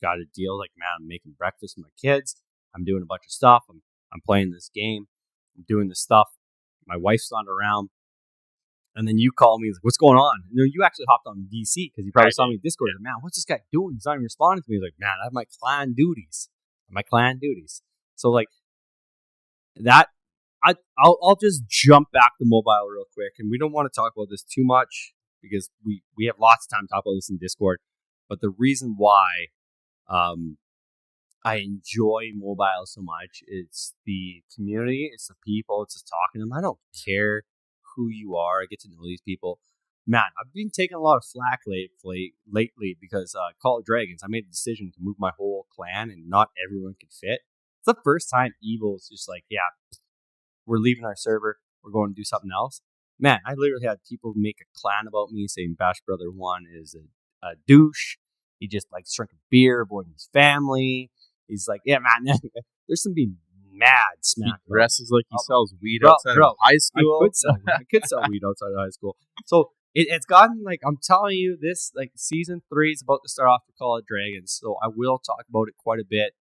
Got a deal like, man, I'm making breakfast with my kids. I'm doing a bunch of stuff. I'm playing this game. I'm doing this stuff. My wife's not around. And then you call me, like, what's going on? And then you actually hopped on VC because you probably saw me in Discord. Like, man, what's this guy doing? He's not even responding to me. He's like, man, I have my clan duties. So like that, I'll just jump back to mobile real quick. And we don't want to talk about this too much because we have lots of time to talk about this in Discord. But the reason why I enjoy mobile so much, it's the community, it's the people, it's just talking to them. I don't care who you are. I get to know these people. Man, I've been taking a lot of flack lately because Call of Dragons, I made a decision to move my whole clan and not everyone could fit. It's the first time Evil's just like, yeah, we're leaving our server. We're going to do something else. Man, I literally had people make a clan about me saying Bashbrother1 is a douche. He just likes drinking beer, avoiding his family. He's like, yeah, man, there's some being mad smack. He dresses like he sells weed Bro, outside of high school. I could sell weed outside of high school. So it's gotten like, I'm telling you, this like season 3 is about to start off with Call of Dragons. So I will talk about it quite a bit,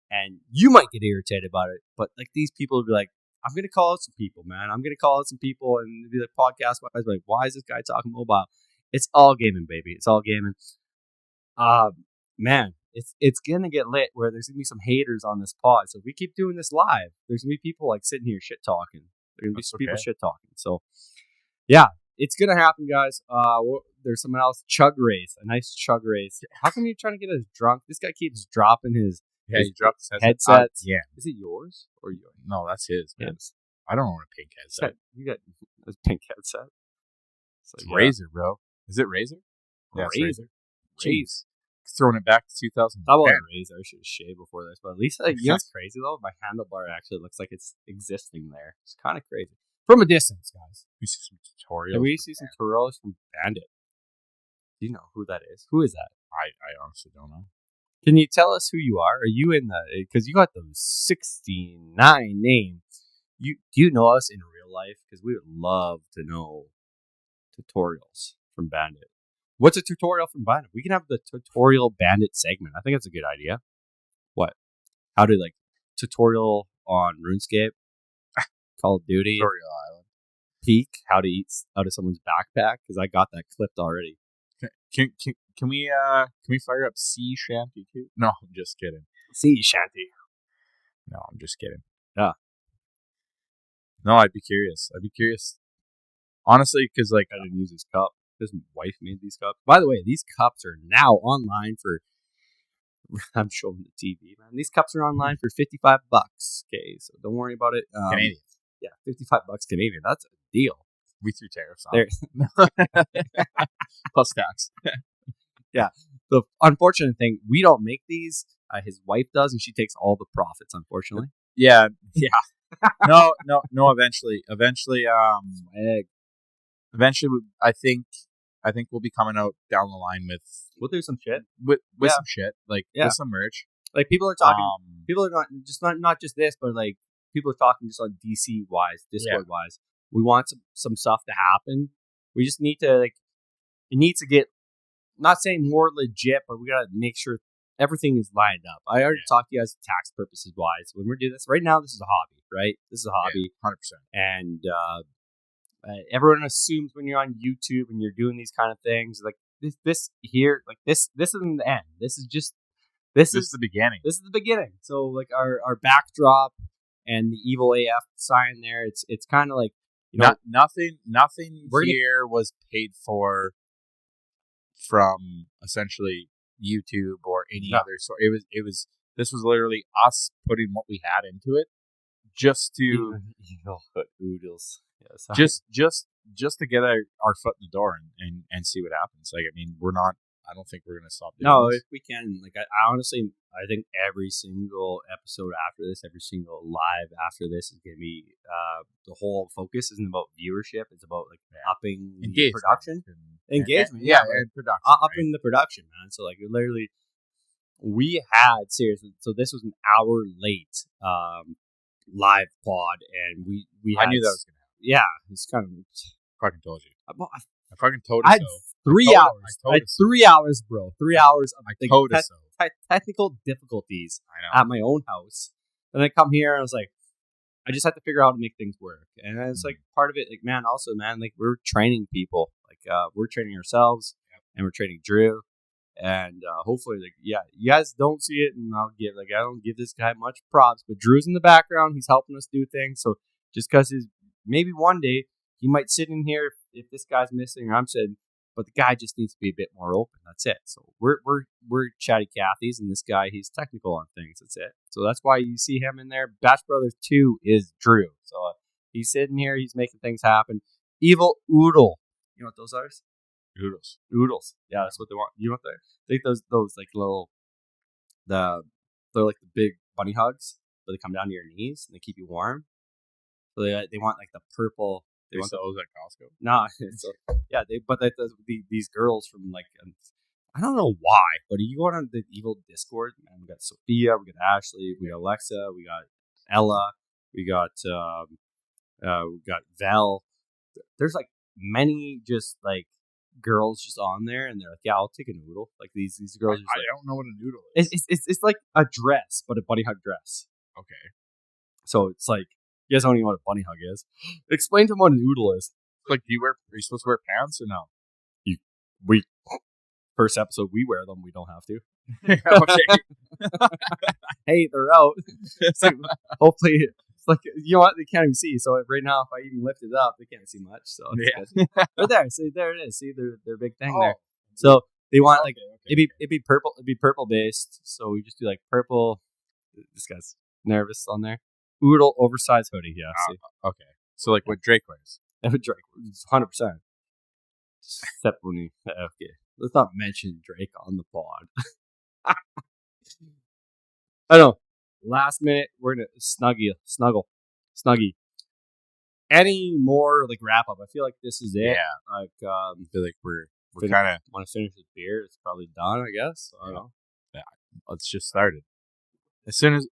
and you might get irritated about it. But like these people will be like, I'm gonna call out some people, man. I'm gonna call out some people, and it'll be like podcast wise, like, why is this guy talking mobile? It's all gaming, baby. It's all gaming. Man, it's gonna get lit where there's gonna be some haters on this pod. So if we keep doing this live, there's gonna be people like sitting here shit talking. There's gonna be some people shit talking. So yeah, it's gonna happen, guys. There's someone else, Chug Race, a nice Chug Race. How come you're trying to get us drunk? This guy keeps dropping his He dropped his headset. Yeah. Is it yours or yours? No, that's his. Man. His. I don't want a pink headset. You got a pink headset. It's Razer, bro. Is it Razer? Yeah, it's Razer. Jeez. Throwing it back to 2010. That was a Razer. I should have shaved before this, but at least you know what's crazy though? My handlebar actually looks like it's existing there. It's kind of crazy from a distance, guys. We see some tutorials. Can we see some tutorials from Bandit? Do you know who that is? Who is that? I honestly don't know. Can you tell us who you are? Are you in the? Because you got the 69 name. Do you know us in real life? Because we would love to know tutorials from Bandit. What's a tutorial from Bandit? We can have the tutorial Bandit segment. I think that's a good idea. What? How to like tutorial on RuneScape, Call of Duty, Tutorial Island. Peak, how to eat out of someone's backpack? Because I got that clipped already. Can we fire up Sea Shanty too? No, I'm just kidding. Sea Shanty. No, I'm just kidding. Yeah. No, I'd be curious. Honestly, because like I didn't use his cup. His wife made these cups. By the way, these cups are now online for. I'm showing the TV, man. These cups are online for $55. Okay, so don't worry about it. Canadian, Yeah, $55 Canadian. That's a deal. we threw tariffs on There. plus tax. The unfortunate thing, we don't make these. His wife does, and she takes all the profits. Unfortunately, Yeah. No. Eventually, I think we'll be coming out down the line with we'll do some shit. with Yeah. some shit, like Yeah. with some merch. Like people are talking. Um, People are not just this, but like people are talking just on DC wise, Discord wise. We want some stuff to happen. We just need to it needs to get, not saying more legit, but we gotta make sure everything is lined up. I already talked to you guys tax purposes wise. When we're doing this right now, this is a hobby, right? This is a hobby, 100%. and everyone assumes when you're on YouTube and you're doing these kind of things, like this here, like this isn't the end. This is This is the beginning. this is the beginning. So like our backdrop and the evil AF sign there, it's kind of like, you know, Nothing We're gonna- here was paid for from essentially YouTube or any No. other sort. This was literally us putting what we had into it just to evil oodles. Yes, just to get our foot in the door and see what happens. Like, I mean, I don't think we're gonna stop doing no, this. if we can, like I honestly, I think every single episode after this, every single live after this is gonna be the whole focus isn't about viewership. It's about like upping the Engagement production, and- engagement, yeah, yeah, and production. upping the production, man. So like literally, we had seriously. So this was an hour late live pod, and we I had, knew that was gonna happen. yeah, it's kind of. I fucking told you. I I fucking told I you had so. 3 told- hours. I I had told you so. 3 hours, bro. 3 hours of I like, told us so. technical difficulties I know. at my own house. And I come here and I was like, I just have to figure out how to make things work. And it's like part of it, like, man, also, man, like we're training people. Like we're training ourselves and we're training Drew. And hopefully, like, yeah, you guys don't see it, and I don't give this guy much props, but Drew's in the background. He's helping us do things. So just because maybe one day he might sit in here if this guy's missing or I'm sitting, but the guy just needs to be a bit more open. That's it. So we're chatty Cathy's, and this guy, he's technical on things. That's it. So that's why you see him in there. Bashbrother1 is Drew. So he's sitting here. He's making things happen. Evil Oodle. You know what those are? Noodles. Oodles. Yeah, that's what they want. You know what they think those like little they're like the big bunny hugs, but they come down to your knees and they keep you warm. So they want like the purple. They want those at Costco. No, yeah, these girls from like I don't know why, but you go on the evil Discord, man. We got Sophia, we got Ashley, we got Alexa, we got Ella, we got Val. There's like many just like girls just on there, and they're like, yeah, I'll take a noodle. Like these girls. I don't know what a noodle is. It's like a dress, but a bunny hug dress. Okay. So it's like, you guys don't even know what a bunny hug is. Explain to them what a noodle is. Like, are you supposed to wear pants or no? We first episode we wear them. We don't have to. Okay. Hey, they're out. So hopefully, it's like, you know what, they can't even see. So right now, if I even lift it up, they can't see much. So it's good. But there, see, there it is. See, their big thing there. So they want like it'd be purple. It'd be purple based. So we just do like purple. This guy's nervous on there. Oodle oversized hoodie. Yeah. See. Okay. So like what Drake wears. Drake, 100%. Except when he, okay, let's not mention Drake on the pod. I know. Last minute, we're gonna snuggie. Any more like wrap up? I feel like this is it. Yeah. Like, I feel like we're fin- kind of want to finish the beer. It's probably done. I guess. I don't know. let's just start it. As soon as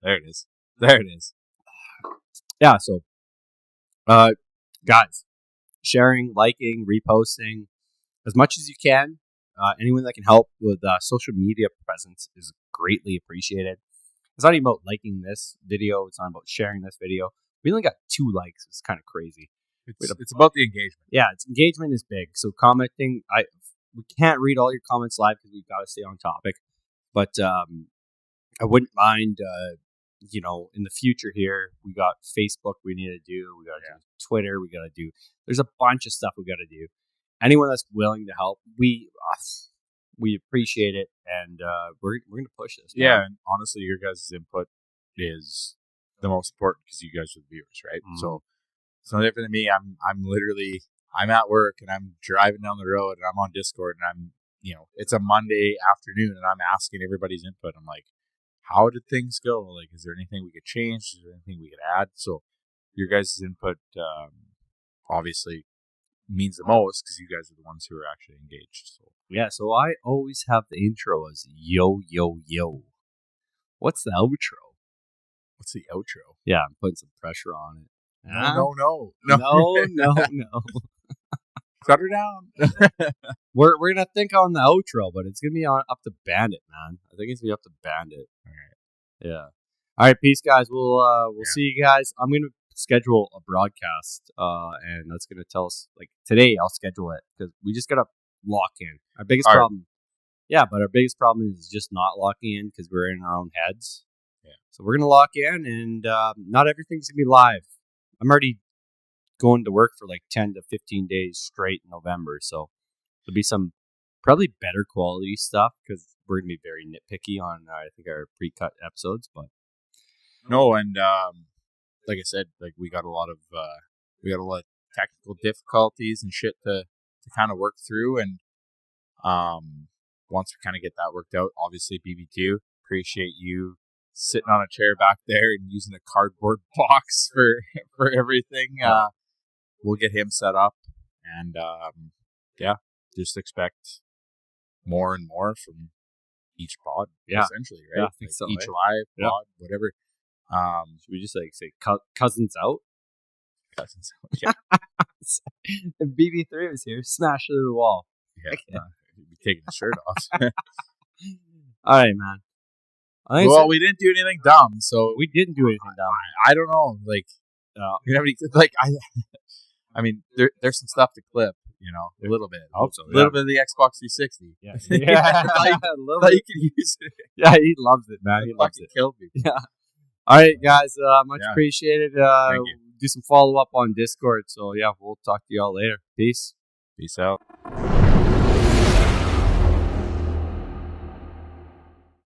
there it is. There it is. Yeah. So, guys, sharing, liking, reposting as much as you can. Anyone that can help with social media presence is greatly appreciated. It's not even about liking this video. It's not about sharing this video. We only got 2 likes. It's kind of crazy. It's about the engagement. Yeah, engagement is big. So commenting, we can't read all your comments live because we've got to stay on topic. But I wouldn't mind in the future here, we got Facebook we need to do. We got to do Twitter. We got to do. There's a bunch of stuff we got to do. Anyone that's willing to help, we appreciate it, and we're gonna push this. Yeah, and honestly, your guys' input is the most important because you guys are the viewers, right? Mhm. So it's no different than me. I'm at work and I'm driving down the road and I'm on Discord and it's a Monday afternoon and I'm asking everybody's input. I'm like, how did things go? Like, is there anything we could change? Is there anything we could add? So your guys' input obviously means the most because you guys are the ones who are actually engaged. So Yeah, so I always have the intro as yo, yo, yo. What's the outro? what's the outro? Yeah, I'm putting some pressure on it. No. No. Cut her down. We're gonna think on the outro, but it's gonna be up to Bandit, man. I think it's gonna be up to Bandit. All right. Yeah. All right, peace, guys. We'll see you guys. I'm gonna schedule a broadcast, and that's gonna tell us like today. I'll schedule it because we just gotta lock in. Our biggest All right. problem, but our biggest problem is just not locking in because we're in our own heads. Yeah. So we're gonna lock in, and not everything's gonna be live. I'm already going to work for like 10 to 15 days straight in November, so there'll be some probably better quality stuff because we're gonna be very nitpicky on I think our pre-cut episodes, but No, and like I said, like we got a lot of technical difficulties and shit to kind of work through, and once we kind of get that worked out, obviously BB2, appreciate you sitting on a chair back there and using a cardboard box for everything. We'll get him set up, and just expect more and more from each pod, essentially, right? Yeah, I think so, each right? live Yeah. pod, whatever. Should we just like say cousins out? Cousins. Yeah, If BB3 was here, smash it to the wall. he'd be taking his shirt off. All right, man. I think Well, we didn't do anything dumb, so we didn't do anything dumb. I don't know. Like, you have any, like I mean, there's some stuff to clip, a little bit. I hope so. A little bit of the Xbox 360. Yeah, I thought you could use it. Yeah, he loves it, man. He It loves fucking it. killed me. Yeah. All right, guys. Much Yeah. appreciated. Thank you. Do some follow up on Discord. So yeah, we'll talk to y'all later. Peace. Peace out.